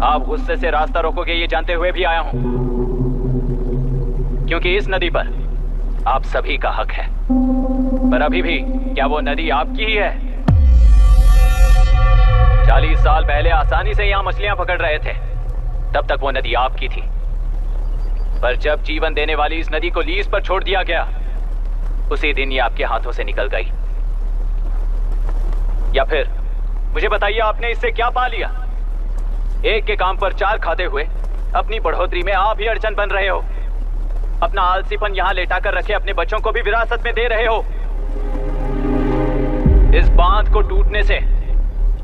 आप गुस्से से रास्ता रोकोगे ये जानते हुए भी आया हूं, क्योंकि इस नदी पर आप सभी का हक है। पर अभी भी क्या वो नदी आपकी ही है? 40 साल पहले आसानी से यहां मछलियां पकड़ रहे थे, तब तक वो नदी आपकी थी। पर जब जीवन देने वाली इस नदी को लीज पर छोड़ दिया गया, उसी दिन ये आपके हाथों से निकल गई। या फिर मुझे बताइए, आपने इससे क्या पा लिया? एक के काम पर 4 खाते हुए अपनी बढ़ोतरी में आप ही अड़चन बन रहे हो। अपना आलसीपन यहां लेटा कर रखे अपने बच्चों को भी विरासत में दे रहे हो। इस बांध को टूटने से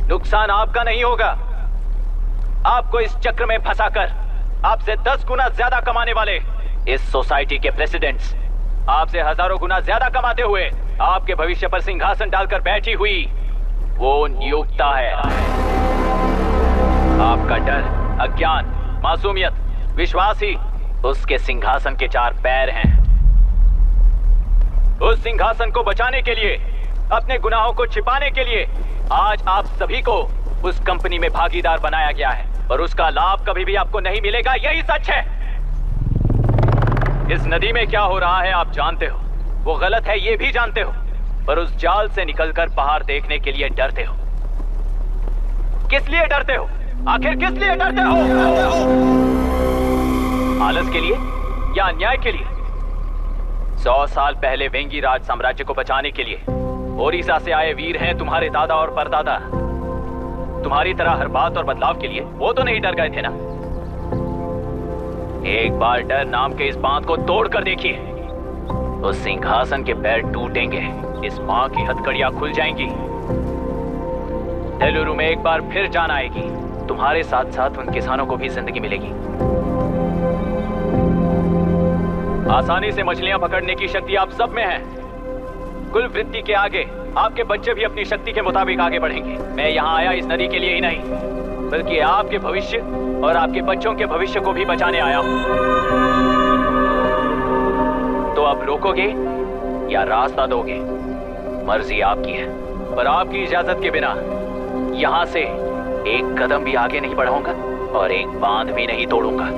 नुकसान आपका नहीं होगा, आपको इस चक्र में फंसाकर आपसे 10 गुना ज्यादा कमाने वाले इस सोसाइटी के प्रेसिडेंट्स आपसे हजारों गुना ज्यादा कमाते हुए आपके भविष्य पर सिंहासन डालकर बैठी हुई वो नियोक्ता है। आपका डर, अज्ञान, मासूमियत, विश्वास ही उसके सिंहासन के 4 पैर हैं। उस सिंहासन को बचाने के लिए, अपने गुनाहों को छिपाने के लिए आज आप सभी को उस कंपनी में भागीदार बनाया गया है और उसका लाभ कभी भी आपको नहीं मिलेगा, यही सच है। इस नदी में क्या हो रहा है आप जानते हो, वो गलत है ये भी जानते हो, पर उस जाल से निकलकर पहाड़ देखने के लिए डरते हो। किस लिए डरते हो? आखिर किस लिए डरते हो? आलस के लिए या अन्याय के लिए? 100 साल पहले वेंगी राज साम्राज्य को बचाने के लिए ओडिशा से आए वीर हैं तुम्हारे दादा और परदादा। तुम्हारी तरह हर बात और बदलाव के लिए वो तो नहीं डर गए थे ना। एक बार डर नाम के इस बांध को तोड़ कर देखिए, उस सिंहासन के पैर टूटेंगे, इस मां की हथकड़ियां खुल जाएंगी। तेलुरु में एक बार फिर जान आएगी, तुम्हारे साथ साथ उन किसानों को भी जिंदगी मिलेगी। आसानी से मछलियां पकड़ने की शक्ति आप सब में है। कुल वृत्ति के आगे आपके बच्चे भी अपनी शक्ति के मुताबिक आगे बढ़ेंगे। मैं यहाँ आया इस नदी के लिए ही नहीं, बल्कि आपके भविष्य और आपके बच्चों के भविष्य को भी बचाने आया हूँ। तो अब रोकोगे या रास्ता दोगे, मर्जी आपकी है, पर आपकी इजाजत के बिना यहाँ से एक कदम भी आगे नहीं बढ़ाऊंगा और एक बांध भी नहीं तोड़ूंगा।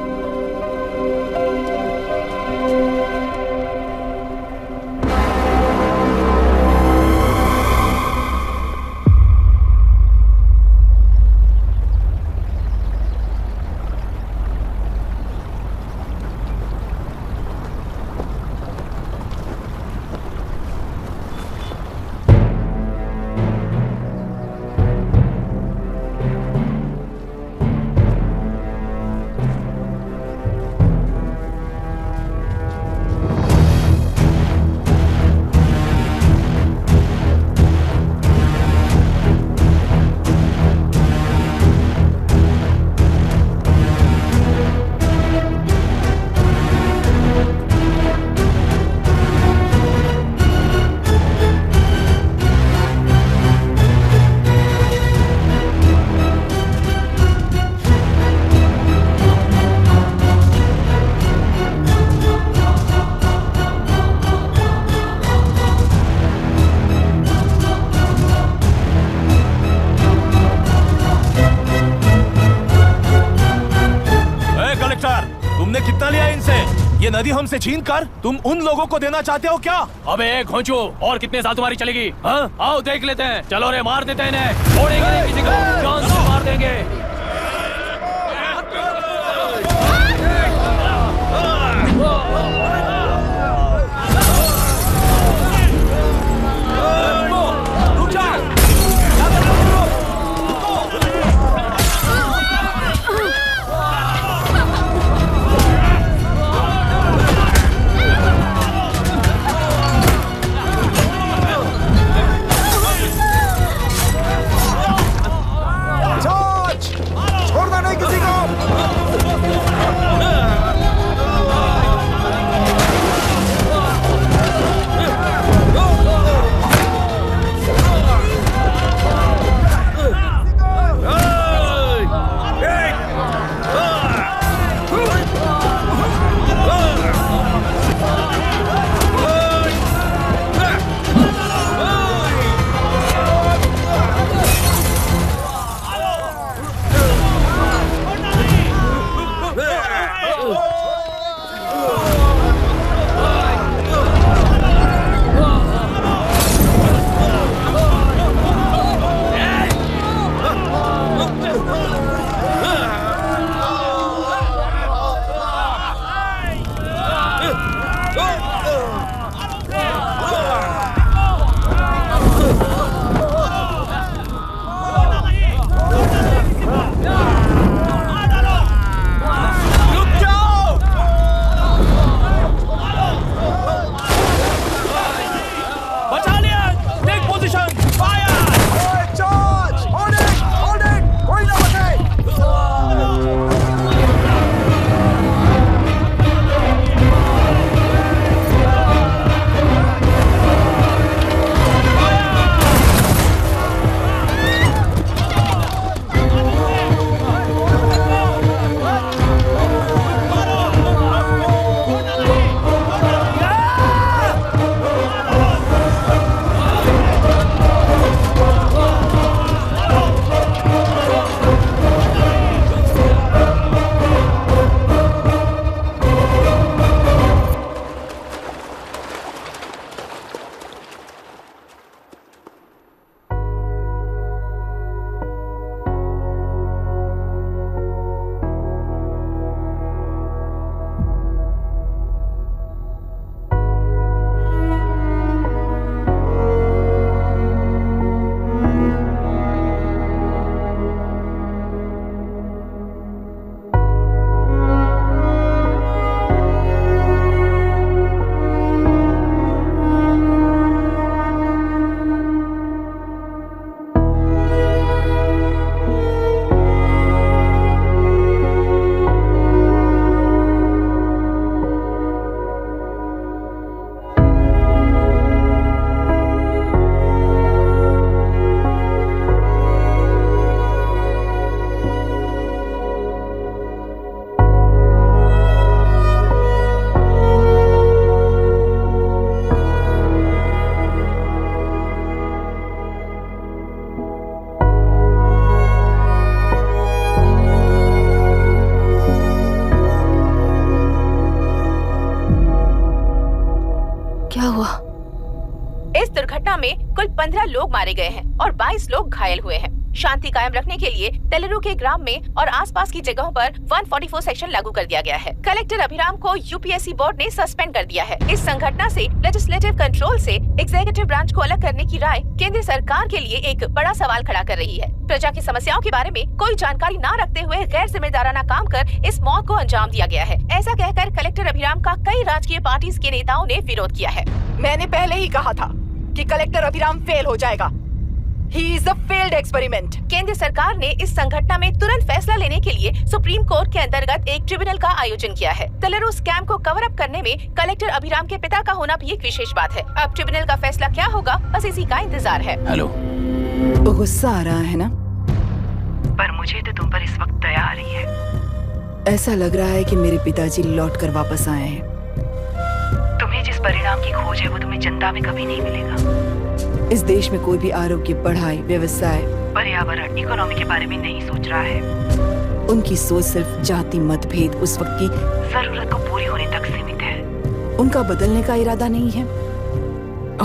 ये नदी हमसे छीन कर तुम उन लोगों को देना चाहते हो क्या? अबे घोंचो, और कितने साल तुम्हारी चलेगी? हाँ? आओ देख लेते हैं। चलो रे, मार देते हैं इन्हें। छोड़ेंगे नहीं किसी को, जान से मार देंगे। कुल 15 लोग मारे गए हैं और 22 लोग घायल हुए हैं। शांति कायम रखने के लिए तेलुरु के ग्राम में और आसपास की जगहों पर 144 सेक्शन लागू कर दिया गया है। कलेक्टर अभिराम को यूपीएससी बोर्ड ने सस्पेंड कर दिया है। इस संघटना से लेजिस्लेटिव कंट्रोल से एग्जीक्यूटिव ब्रांच को अलग करने की राय केंद्र सरकार के लिए एक बड़ा सवाल खड़ा कर रही है। प्रजा की समस्याओं के बारे में कोई जानकारी न रखते हुए गैर जिम्मेदाराना काम कर इस मौत को अंजाम दिया गया है। ऐसा कहकर कलेक्टर अभिराम का कई राजकीय पार्टी के नेताओं ने विरोध किया है। मैंने पहले ही कहा था कि कलेक्टर अभिराम फेल हो जाएगा। He is a failed experiment. केंद्र सरकार ने इस संघटना में तुरंत फैसला लेने के लिए सुप्रीम कोर्ट के अंतर्गत एक ट्रिब्यूनल का आयोजन किया है। तेलुरु स्कैम को कवर अप करने में कलेक्टर अभिराम के पिता का होना भी एक विशेष बात है। अब ट्रिब्यूनल का फैसला क्या होगा, बस इसी का इंतजार है। हेलो, गुस्सा आ रहा है ना? पर मुझे तो तुम पर इस वक्त दया आ रही है। ऐसा लग रहा है कि मेरे पिताजी लौट कर वापस आए हैं। तुम्हें जिस परिणाम की खोज है वो तुम्हें जनता में कभी नहीं मिलेगा। इस देश में कोई भी आरोग्य, पढ़ाई, व्यवसाय, पर्यावरण, इकोनॉमी के बारे में नहीं सोच रहा है। उनकी सोच सिर्फ जाति मतभेद उस वक्त की जरूरत को पूरी होने तक सीमित है। उनका बदलने का इरादा नहीं है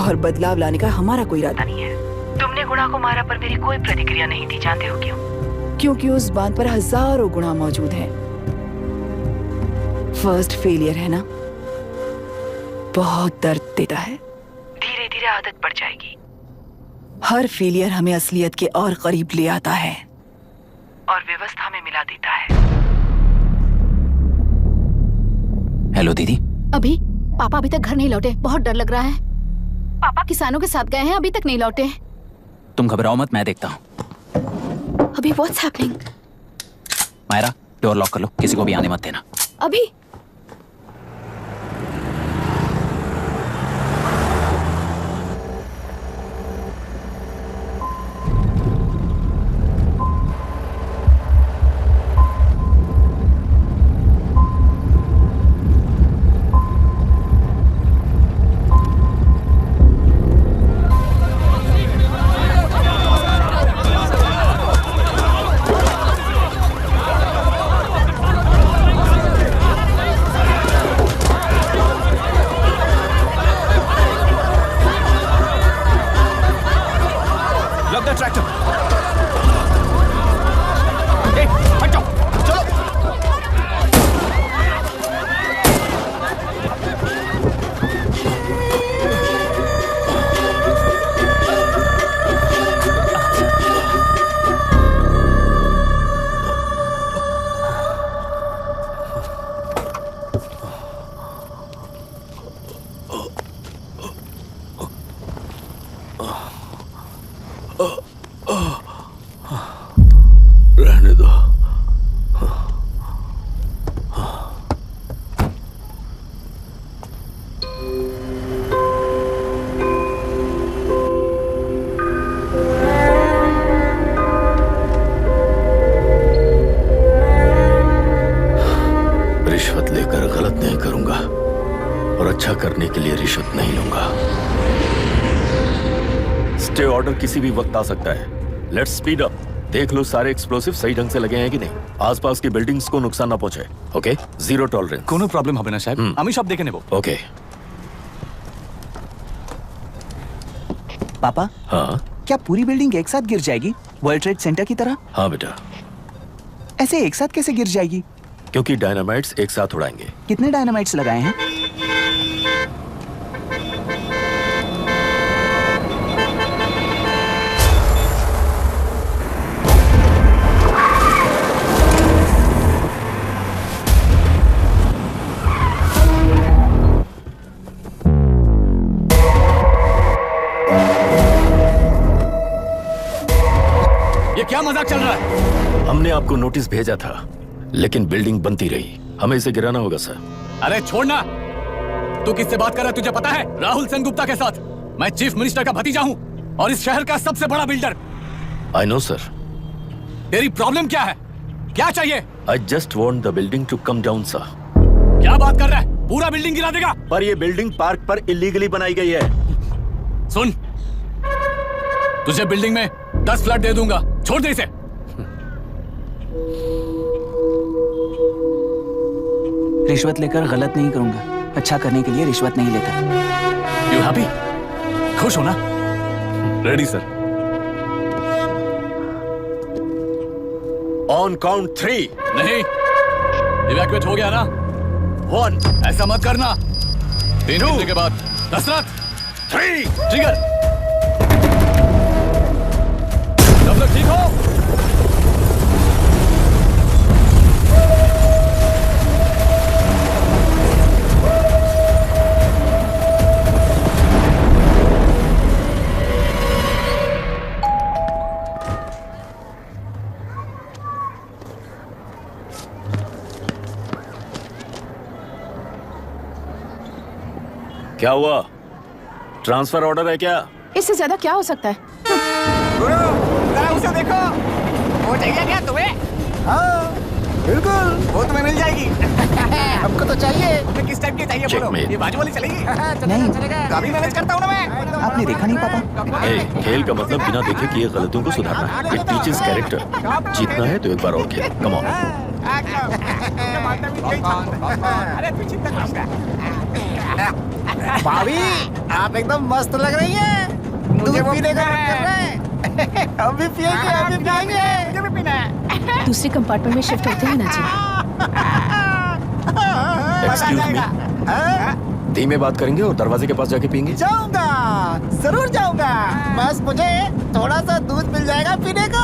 और बदलाव लाने का हमारा कोई इरादा नहीं है। तुमने गुणा को मारा पर मेरी कोई प्रतिक्रिया नहीं थी, जानते हो क्यों? क्योंकि उस बात पर हजारों गुणा मौजूद है। फर्स्ट फेलियर है ना, बहुत दर्द देता है। धीरे धीरे आदत पड़ जाएगी। हर फेलियर हमें असलियत के और करीब ले आता है और व्यवस्था में मिला देता है। हेलो दीदी। अभी पापा अभी तक घर नहीं लौटे, बहुत डर लग रहा है। पापा किसानों के साथ गए हैं, अभी तक नहीं लौटे। तुम घबराओ मत, मैं देखता हूँ। अभी what's happening? Myra, door lock कर लो, किसी को भी आने मत देना। अभी रहने दो। रिश्वत लेकर गलत नहीं करूंगा और अच्छा करने के लिए रिश्वत नहीं लूंगा। स्टे ऑर्डर किसी भी वक्त आ सकता है। Let's speed up. देख लो सारे एक्सप्लोसिव सही ढंग से लगे हैं कि नहीं। आसपास की बिल्डिंग्स को नुकसान ना पहुंचे। Okay, zero tolerance. कोनो प्रॉब्लम হবে না সাহেব, আমি সব দেখে নেব। ओके। पापा, हाँ क्या पूरी बिल्डिंग एक साथ गिर जाएगी, वर्ल्ड ट्रेड सेंटर की तरह? हाँ बेटा। ऐसे एक साथ कैसे गिर जाएगी? क्योंकि डायनामाइट्स एक साथ उड़ाएंगे। कितने डायनामाइट्स लगाए हैं? ये क्या मजाक चल रहा है? हमने आपको नोटिस भेजा था, लेकिन बिल्डिंग बनती रही। हमें इसे गिराना होगा सर। अरे छोड़ना। तू किससे बात कर रहा है तुझे पता है? राहुल सेनगुप्ता के साथ। मैं चीफ मिनिस्टर का भतीजा हूँ और इस शहर का सबसे बड़ा बिल्डर। I know sir. तेरी प्रॉब्लम क्या है? क्या चाहिए? I just want the building to come down sir. क्या बात कर रहा है? पूरा बिल्डिंग गिरा देगा? पर ये बिल्डिंग पार्क पर इलीगली बनाई गई है। सुन, तुझे बिल्डिंग में 10 फ्लैट दे दूंगा, छोड़ दे इसे। रिश्वत लेकर गलत नहीं करूंगा, अच्छा करने के लिए रिश्वत नहीं लेता। You happy? खुश हो ना? Ready sir. On count 3। नहीं, इवैक्यूएट हो गया ना? 1। ऐसा मत करना। 3 घंटे के बाद। दशरथ 3। ट्रिगर। सब लोग ठीक हो? क्या हुआ? ट्रांसफर ऑर्डर है क्या? इससे ज्यादा क्या हो सकता है? जरा उसे देखो, वो चाहिए क्या तुम्हें? हाँ, बिल्कुल, वो तुम्हें मिल जाएगी। हमको तो चाहिए। तुम्हें किस टाइप की चाहिए बोलो? ये बाजू वाली चलेगी? नहीं। काफी मैनेज करता हूँ ना मैं। आपने देखा नहीं पापा? खेल का मतलब बिना देखे किए गलतियों को सुधारना है। It teaches character. जीतना है तो एक बार और खेल। Come on. अरे तू चिंता मत कर। भाभी, आप एकदम मस्त लग रही हैं। मुझे पीने का मन कर रहा है। हम भी पिएंगे, हम भी पिएंगे। मुझे भी पीना है। दूसरे कंपार्टमेंट में शिफ्ट होते हैं ना जी। Excuse me. धीमे बात करेंगे और दरवाजे के पास जाके पिएंगे। जाऊंगा, जरूर जाऊंगा। बस मुझे थोड़ा सा दूध मिल जाएगा पीने को।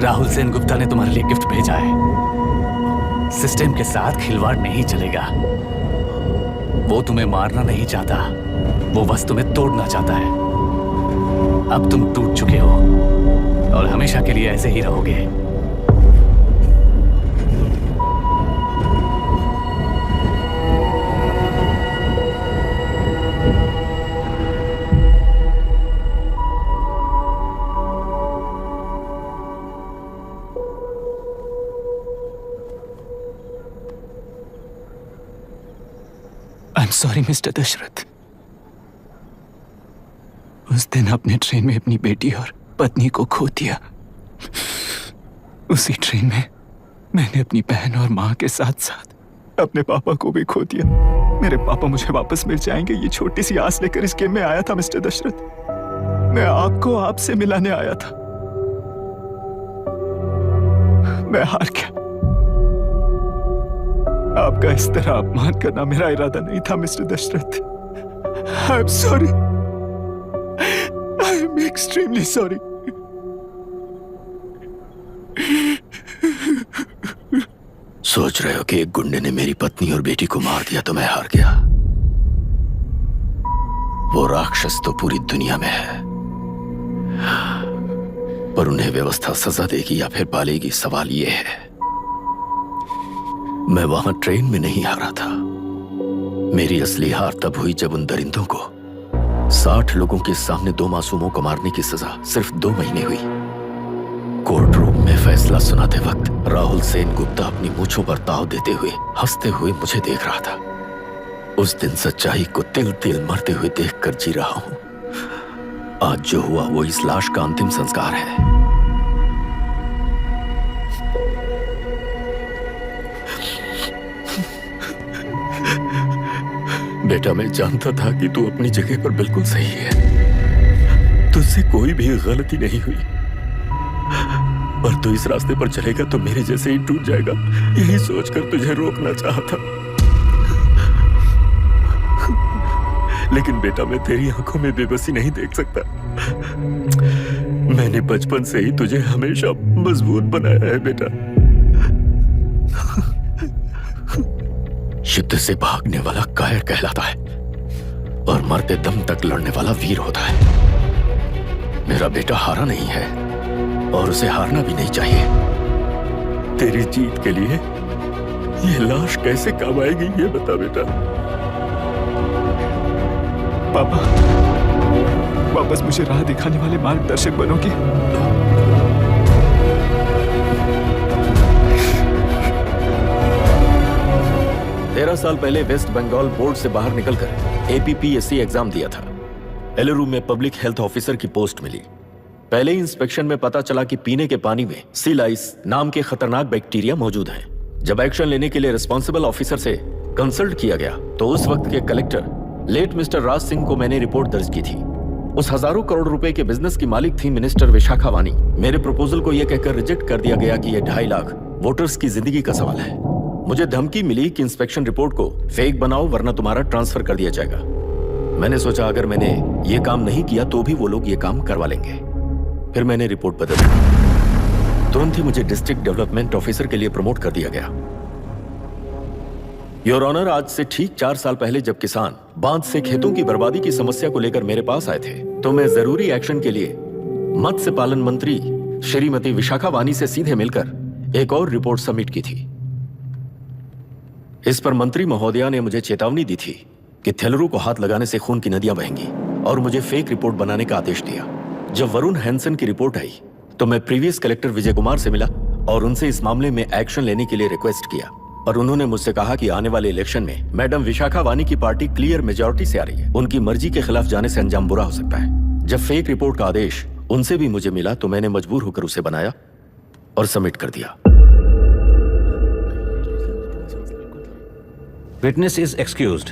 राहुल सेनगुप्ता ने तुम्हारे लिए गिफ्ट भेजा है। सिस्टम के साथ खिलवाड़ नहीं चलेगा। वो तुम्हें मारना नहीं चाहता, वो बस तुम्हें तोड़ना चाहता है। अब तुम टूट चुके हो और हमेशा के लिए ऐसे ही रहोगे। I am sorry mister Dashrath. उस दिन अपने ट्रेन में अपनी बेटी और पत्नी को खो दिया। उसी ट्रेन में मैंने अपनी बहन और माँ के साथ साथ अपने पापा को भी खो दिया। मेरे पापा मुझे वापस मिल जाएंगे, ये छोटी सी आस लेकर इस गेम में आया था मिस्टर दशरथ। मैं आपको आपसे मिलाने आया था, मैं हार गया। आपका इस तरह अपमान करना मेरा इरादा नहीं था mister Dashrath. I am sorry, I am extremely sorry. सोच रहे हो कि एक गुंडे ने मेरी पत्नी और बेटी को मार दिया तो मैं हार गया? वो राक्षस तो पूरी दुनिया में है, पर उन्हें व्यवस्था सजा देगी या फिर पालेगी, सवाल ये है। मैं वहां ट्रेन में नहीं हारा था। मेरी असली हार तब हुई जब उन दरिंदों को 60 लोगों के सामने 2 मासूमों को मारने की सजा सिर्फ 2 महीने हुई। कोर्ट रूम में फैसला सुनाते वक्त राहुल सेनगुप्ता अपनी मूंछों पर ताव देते हुए हंसते हुए मुझे देख रहा था। उस दिन सच्चाई को तिल तिल मरते हुए देखकर जी रहा हूं। आज जो हुआ वो इस लाश का अंतिम संस्कार है। बेटा, मैं जानता था कि तू अपनी जगह पर बिल्कुल सही है। तुझसे कोई भी गलती नहीं हुई। और तू इस रास्ते पर चलेगा तो मेरे जैसे ही टूट जाएगा, यही सोचकर तुझे रोकना चाहा था। लेकिन बेटा, मैं तेरी आंखों में बेबसी नहीं देख सकता। मैंने बचपन से ही तुझे हमेशा मजबूत बनाया है बेटा। युद्ध से भागने वाला कायर कहलाता है और मरते दम तक लड़ने वाला वीर होता है। मेरा बेटा हारा नहीं है और उसे हारना भी नहीं चाहिए। तेरी जीत के लिए ये लाश कैसे काम आएगी, ये बता बेटा। पापा, वापस मुझे राह दिखाने वाले मार्गदर्शक बनोगे? 13 साल पहले वेस्ट बंगाल बोर्ड से बाहर निकलकर APPSC एग्जाम दिया था। एलरू में पब्लिक हेल्थ ऑफिसर की पोस्ट मिली। पहले ही इंस्पेक्शन में पता चला कि पीने के पानी में सी लाइस नाम के खतरनाक बैक्टीरिया मौजूद हैं। जब एक्शन लेने के लिए रिस्पॉन्सिबल ऑफिसर से कंसल्ट किया गया तो उस वक्त के collector late mister Raj Singh को मैंने रिपोर्ट दर्ज की थी। उस हजारों करोड़ रुपए के बिजनेस की मालिक थी मिनिस्टर विशाखा वानी। मेरे प्रपोजल को यह कहकर रिजेक्ट कर दिया गया कि यह 2.5 लाख वोटर्स की जिंदगी का सवाल है। मुझे धमकी मिली कि इंस्पेक्शन रिपोर्ट को फेक बनाओ वरना तुम्हारा ट्रांसफर कर दिया जाएगा। मैंने सोचा अगर मैंने ये काम नहीं किया तो भी वो लोग ये काम करवा लेंगे। फिर मैंने रिपोर्ट बदल दी। तुरंत ही मुझे डिस्ट्रिक्ट डेवलपमेंट ऑफिसर के लिए प्रमोट कर दिया गया। योर ऑनर, आज से ठीक 4 साल पहले जब किसान बांध से खेतों की बर्बादी की समस्या को लेकर मेरे पास आए थे तो मैं जरूरी एक्शन के लिए मत्स्य पालन मंत्री श्रीमती विशाखा वानी से सीधे मिलकर एक और रिपोर्ट सबमिट की थी। इस पर मंत्री महोदया ने मुझे चेतावनी दी थी कि थेलरू को हाथ लगाने से खून की नदियां बहेंगी और मुझे फेक रिपोर्ट बनाने का आदेश दिया। जब वरुण हैंसन की रिपोर्ट आई तो मैं प्रीवियस कलेक्टर विजय कुमार से मिला और उनसे इस मामले में एक्शन लेने के लिए रिक्वेस्ट किया और उन्होंने मुझसे कहा कि आने वाले इलेक्शन में मैडम विशाखा वानी की पार्टी क्लियर मेजॉरिटी से आ रही है। उनकी मर्जी के खिलाफ जाने से अंजाम बुरा हो सकता है। जब फेक रिपोर्ट का आदेश उनसे भी मुझे मिला तो मैंने मजबूर होकर उसे बनाया और सबमिट कर दिया। Witness is excused.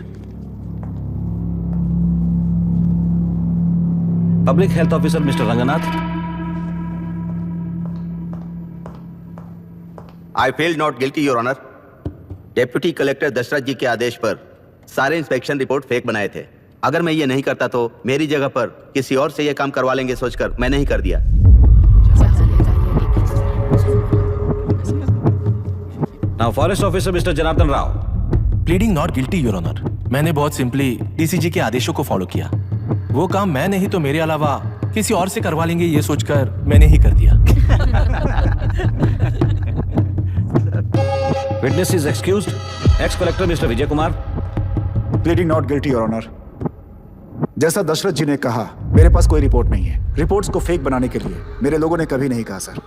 Public Health Officer Mr. Ranganath. I feel not guilty, Your Honor. Deputy collector Dasharath ji के आदेश पर सारे इंस्पेक्शन रिपोर्ट फेक बनाए थे। अगर मैं ये नहीं करता तो मेरी जगह पर किसी और से ये काम करवा लेंगे सोचकर मैं नहीं कर दिया। Now Forest Officer Mr. Janardhan Rao. Pleading not guilty your honour. मैंने बहुत सिंपली डीसीजी के आदेशों को फॉलो किया। वो काम मैं नहीं तो मेरे अलावा किसी और से करवा लेंगे ये सोचकर मैंने ही कर दिया। Witness is excused. Ex-Collector Mr. Vijay Kumar. Pleading not guilty your honour. जैसा दशरथ जी ने कहा मेरे पास कोई रिपोर्ट नहीं है। रिपोर्ट्स को फेक बनाने के लिए मेरे लोगों ने कभी नहीं कहा सर।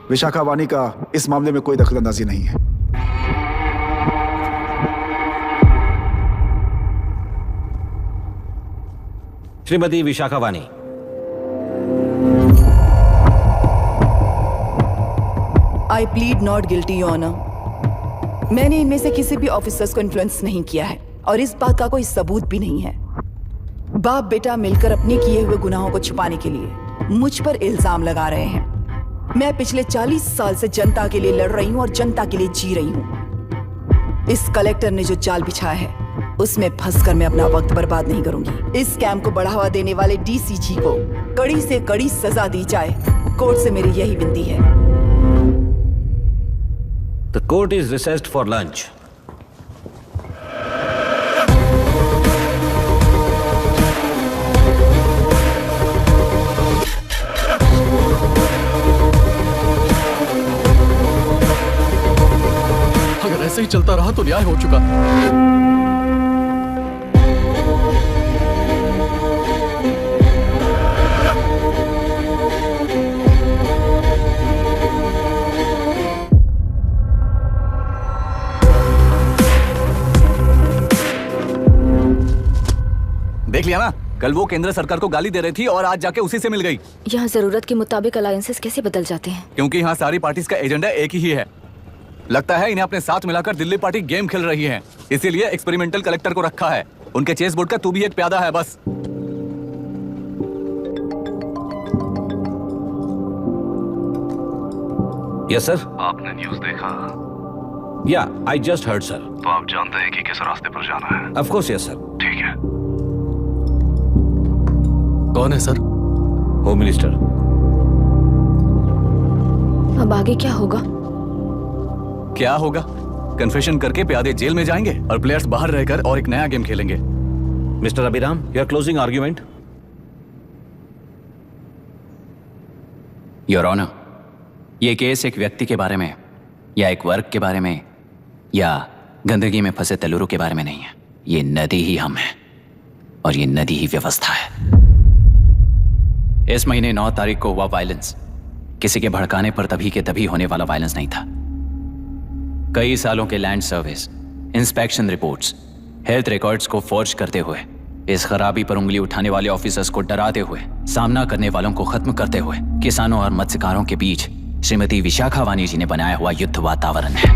विशाखा वानी का इस मामले में कोई दखलंदाजी नहीं है। Shrimati Vishakha Vani. I plead not guilty your honour. मैंने इनमें से किसी भी ऑफिसर्स को इन्फ्लुएंस नहीं किया है और इस बात का कोई सबूत भी नहीं है। बाप बेटा मिलकर अपने किए हुए गुनाहों को छुपाने के लिए मुझ पर इल्जाम लगा रहे हैं। मैं पिछले 40 साल से जनता के लिए लड़ रही हूं और जनता के लिए जी रही हूं। इस कलेक्टर ने जो जाल बिछाया है उसमें फंसकर मैं अपना वक्त बर्बाद नहीं करूंगी। इस स्कैम को बढ़ावा देने वाले डीसीजी को कड़ी से कड़ी सजा दी जाए, कोर्ट से मेरी यही विनती है। The court is recessed for lunch. अगर ऐसे ही चलता रहा तो न्याय हो चुका। देख लिया ना, कल वो केंद्र सरकार को गाली दे रही थी और आज जाके उसी से मिल गई। यहाँ जरूरत के मुताबिक अलायंसेस कैसे बदल जाते हैं? क्योंकि यहाँ सारी पार्टीज का एजेंडा एक ही है। लगता है इन्हें अपने साथ मिलाकर दिल्ली पार्टी गेम खेल रही है, इसीलिए एक्सपेरिमेंटल कलेक्टर को रखा है। उनके चेस बोर्ड का तू भी एक प्यादा है बस। Yes sir. आपने न्यूज़ देखा? या आई जस्ट हर्ड सर। तो आप जानते हैं कि किस रास्ते पर जाना है? Of course yes sir. ठीक है। कौन है सर? Home minister. अब आगे क्या होगा? क्या होगा? कन्फेशन करके प्यादे जेल में जाएंगे और प्लेयर्स बाहर रहकर और एक नया गेम खेलेंगे। Mister Abhiram, your closing argument. Your honour, ये केस एक व्यक्ति के बारे में या एक वर्ग के बारे में या गंदगी में फंसे तेलुरु के बारे में नहीं है। ये नदी ही हम हैं और ये नदी ही व्यवस्था है। इस महीने 9 तारीख को हुआ वायलेंस किसी के भड़काने पर तभी के तभी होने वाला वायलेंस नहीं था। कई सालों के land service, inspection reports, health records को फॉर्ज करते हुए, इस खराबी पर उंगली उठाने वाले ऑफिसर्स को डराते हुए, सामना करने वालों को खत्म करते हुए किसानों और मत्स्यकारों के बीच श्रीमती विशाखा वानी जी ने बनाया हुआ युद्ध वातावरण है।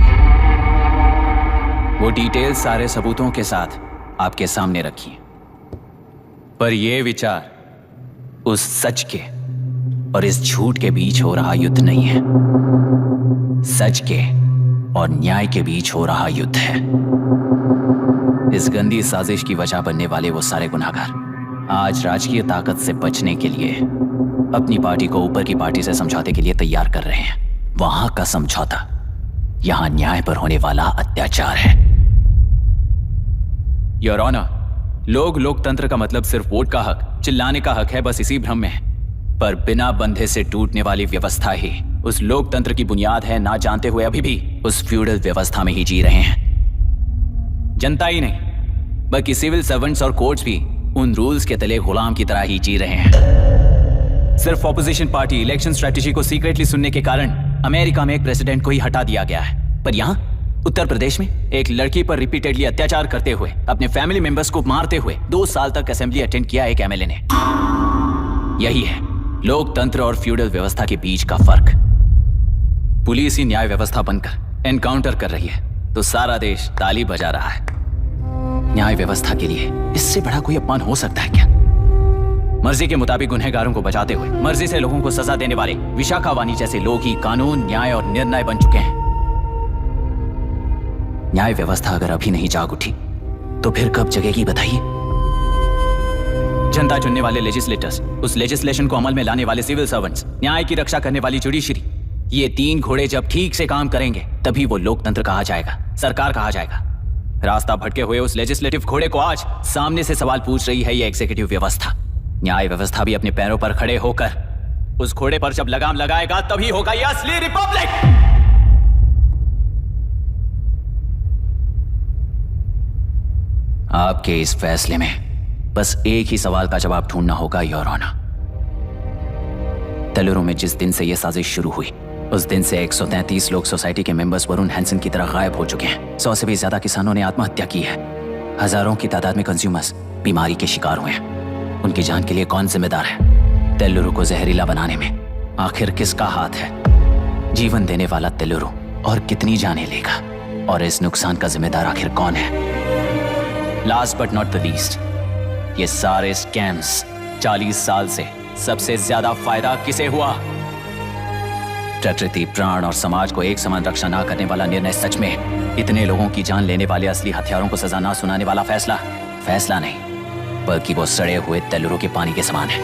वो डिटेल सारे सबूतों के साथ आपके सामने रखी है। पर यह विचार उस सच के और इस झूठ के बीच हो रहा युद्ध नहीं है, सच के और न्याय के बीच हो रहा युद्ध है। इस गंदी साजिश की वजह बनने वाले वो सारे गुनाहगार आज राजकीय ताकत से बचने के लिए अपनी पार्टी को ऊपर की पार्टी से समझौते के लिए तैयार कर रहे हैं। वहां का समझौता यहां न्याय पर होने वाला अत्याचार है। योर ऑनर, लोग लोकतंत्र का मतलब सिर्फ वोट का हक, चिल्लाने का हक है, बस इसी भ्रम में है। पर बिना बंधे से टूटने वाली व्यवस्था ही उस लोकतंत्र की बुनियाद है, ना जानते हुए अभी भी उस फ्यूडल व्यवस्था में ही जी रहे हैं। जनता ही नहीं बल्कि सिविल सर्वेंट्स और कोर्ट्स भी उन रूल्स के तले गुलाम की तरह ही जी रहे हैं। सिर्फ ऑपोजिशन पार्टी इलेक्शन स्ट्रेटेजी को सीक्रेटली सुनने के कारण अमेरिका में एक प्रेसिडेंट को ही हटा दिया गया है, पर यहां उत्तर प्रदेश में एक लड़की पर रिपीटेडली अत्याचार करते हुए, अपने फैमिली मेंबर्स को मारते हुए 2 साल तक असेंबली अटेंड किया एक एमएलए ने। यही है लोकतंत्र और फ्यूडल व्यवस्था के बीच का फर्क। पुलिस ही न्याय व्यवस्था बनकर एनकाउंटर कर रही है तो सारा देश ताली बजा रहा है। न्याय व्यवस्था के लिए इससे बड़ा कोई अपमान हो सकता है क्या? मर्जी के मुताबिक गुनहगारों को बचाते हुए मर्जी से लोगों को सजा देने वाले विशाखा वानी जैसे लोग ही कानून, न्याय और निर्णय बन चुके हैं। न्याय व्यवस्था अगर अभी नहीं जाग उठी तो फिर कब जगेगी बताइए? जनता चुनने वाले लेजिस्लेटर्स, उस लेजिस्लेशन को अमल में लाने वाले सिविल सर्वेंट्स, न्याय की रक्षा करने वाली जुडिशरी, ये 3 घोड़े जब ठीक से काम करेंगे तभी वो लोकतंत्र कहा जाएगा, सरकार कहा जाएगा। रास्ता भटके हुए उस लेजिस्लेटिव घोड़े को आज सामने से सवाल पूछ रही है ये एग्जीक्यूटिव व्यवस्था। न्याय व्यवस्था भी अपने पैरों पर खड़े होकर उस घोड़े पर जब लगाम लगाएगा तभी होगा ये असली रिपब्लिक। आपके इस फैसले में बस एक ही सवाल का जवाब ढूंढना होगा योर ऑनर। तेलुरु में जिस दिन से यह साजिश शुरू हुई उस दिन से 133 लोग सोसाइटी के मेंबर्स वरुण हैंसन की तरह गायब हो चुके हैं। 100 से भी ज्यादा किसानों ने आत्महत्या की है। हजारों की तादाद में कंज्यूमर्स बीमारी के शिकार हुए हैं। उनकी जान के लिए कौन जिम्मेदार है? तेलुरु को जहरीला बनाने में आखिर किसका हाथ है? जीवन देने वाला तेलुरु और कितनी जाने लेगा? और इस नुकसान का जिम्मेदार आखिर कौन है? Last but not the least, ये सारे स्कैम्स 40 साल से सबसे ज्यादा फायदा किसे हुआ? प्रकृति, प्राण और समाज को एक समान रक्षा ना करने वाला निर्णय, सच में इतने लोगों की जान लेने वाले असली हथियारों को सजा ना सुनाने वाला फैसला नहीं बल्कि वो सड़े हुए तेलुरु के पानी के समान है।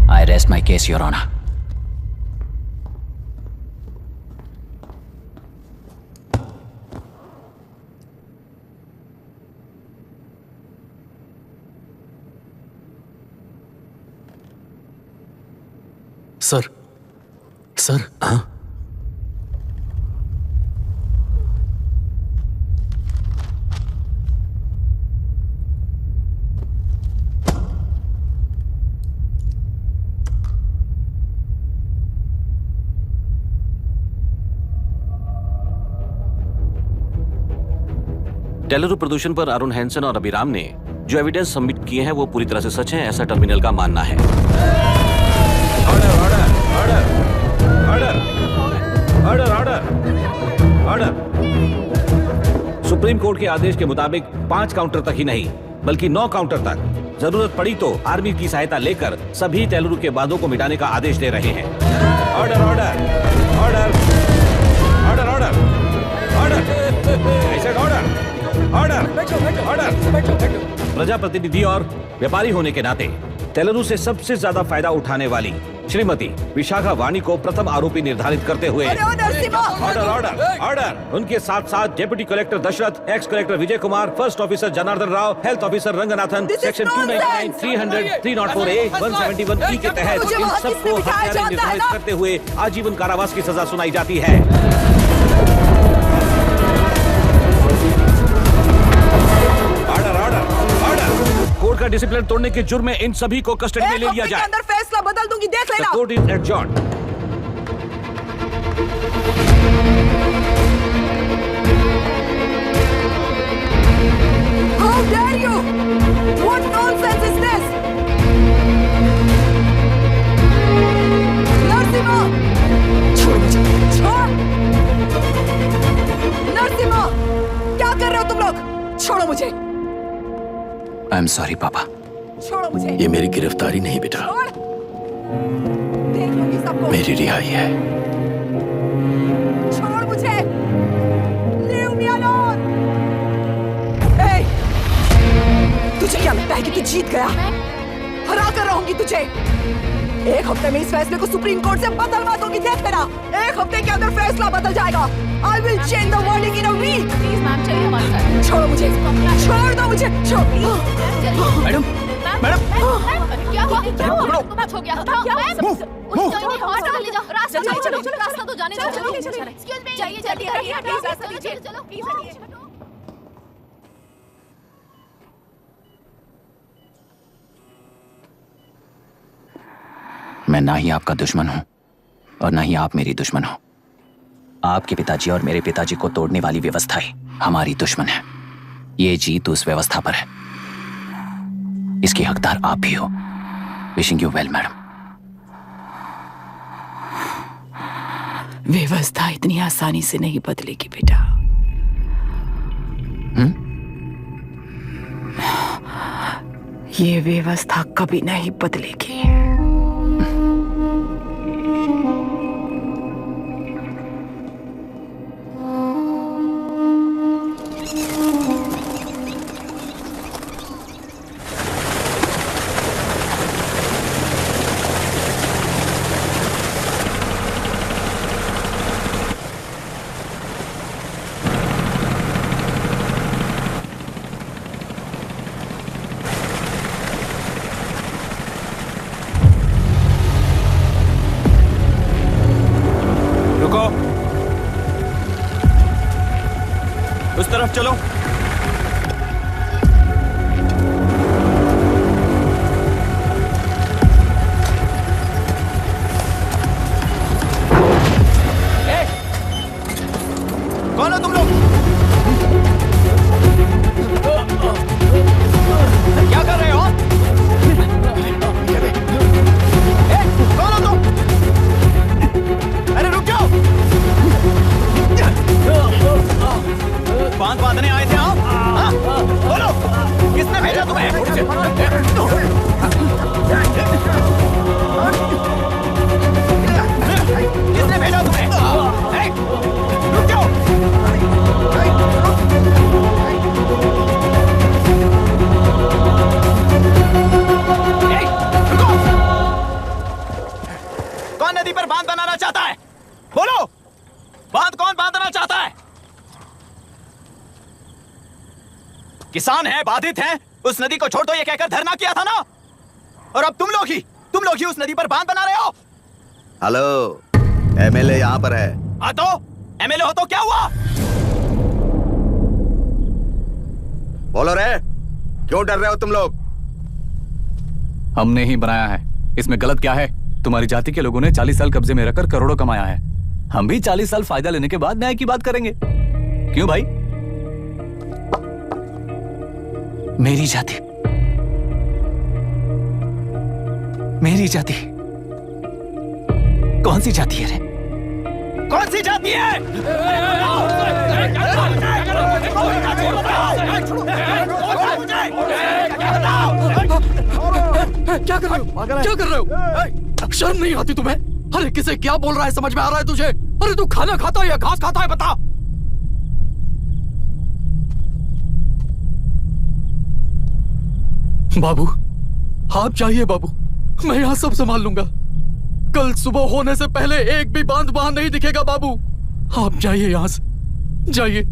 I rest my case your honour. Sir हाँ? तेलुरु प्रदूषण पर अरुण हैंसन और अभिराम ने जो एविडेंस सबमिट किए हैं वो पूरी तरह से सच है, ऐसा टर्मिनल का मानना है। सुप्रीम कोर्ट के आदेश के मुताबिक 5 काउंटर तक ही नहीं बल्कि 9 काउंटर तक जरूरत पड़ी तो आर्मी की सहायता लेकर सभी तेलुरु के वादों को मिटाने का आदेश दे रहे हैं। Order order order order order order ऐसे ऑर्डर ऑर्डर। प्रजाप्रतिनिधि और व्यापारी होने के नाते तेलुगु से सबसे ज्यादा फायदा उठाने वाली श्रीमती विशाखा वाणी को प्रथम आरोपी निर्धारित करते हुए ऑर्डर ऑर्डर ऑर्डर। उनके साथ साथ deputy collector Dasharath, ex collector Vijay Kumar, first officer Janardhan Rao, health officer Ranganathan, section 299, 300, 304A, 171E के तहत इन सबको हत्यारे निर्धारित करते हुए आजीवन कारावास की सजा सुनाई जाती है। Order order order. कोर्ट का डिसिप्लिन तोड़ने के जुर्म में इन सभी को कस्टडी में ले लिया जाए। अंदर फैसला बदल दूंगी, देख लेना। Court is adjourned. How dare you? What nonsense is this? Narasimha, छोड़ मुझे, छोड़। नरसिम्हा, क्या कर रहे हो तुम लोग? छोड़ो मुझे, आई एम सॉरी पापा। छोड़ो मुझे। ये मेरी गिरफ्तारी नहीं बेटा, देख लूंगी सबको। मेरी रिहाई है। छोड़ मुझे। Leave me alone. Hey, तुझे क्या लगता है कि तू जीत गया? हरा कर रहूंगी तुझे। एक हफ्ते में इस फैसले को सुप्रीम कोर्ट से बदलवा दूंगी, देख लेना। एक हफ्ते के अंदर फैसला बदल जाएगा। I will change the verdict in a week. Please ma'am, चलिए हमारे साथ। छोड़ो मुझे, छोड़ दो मुझे, छोड़। मैडम, मैडम, क्या हुआ? क्या हुआ? कुछ हो गया? रास्ता चलो, रास्ता तो जाने दो। एक्सक्यूज मी, जाइए जल्दी करिए, प्लीज रास्ता दीजिए। चलो प्लीज। मैं ना ही आपका दुश्मन हूं और ना ही आप मेरी दुश्मन हो। आपके पिताजी और मेरे पिताजी को तोड़ने वाली व्यवस्था ही हमारी दुश्मन है। ये जीत उस व्यवस्था पर है, इसकी हकदार आप भी हो। Wishing you well madam. व्यवस्था इतनी आसानी से नहीं बदलेगी बेटा। ये व्यवस्था कभी नहीं बदलेगी। उस तरफ चलो। कौन हो तुम लोग? क्या कर रहे हो? कौन हो तुम? अरे रुक जाओ। बांध बांधने आए थे आप? बोलो, किसने भेजा तुम्हें? किसने भेजा तुम्हें? रुक जाओ। कौन नदी पर बांध बनाना चाहता है? बोलो, बांध कौन बांधना चाहता है? किसान है, बाधित है, उस नदी को छोड़ दो ये कहकर धरना किया था ना। और अब तुम लोग ही उस नदी पर बांध बना रहे हो। हेलो, एमएलए यहाँ पर है। हाँ तो एमएलए हो तो क्या हुआ? बोलो रे, क्यों डर रहे हो तुम लोग? हमने ही बनाया है, इसमें गलत क्या है? तुम्हारी जाति के लोगों ने 40 साल कब्जे में रखकर करोड़ों कमाया है। हम भी 40 साल फायदा लेने के बाद न्याय की बात करेंगे। क्यों भाई? मेरी जाति, मेरी जाति कौन सी जाति है रे? कौन सी जाति है? क्या कर रहे हो? क्या कर रहे हो? शर्म नहीं आती तुम्हें? अरे किसे क्या बोल रहा है, समझ में आ रहा है तुझे? अरे तू खाना खाता है या घास खाता है, बता। बाबू आप जाइए बाबू, मैं यहाँ सब संभाल लूंगा। कल सुबह होने से पहले एक भी बांध वहां नहीं दिखेगा बाबू। आप जाइए यहाँ से, जाइए।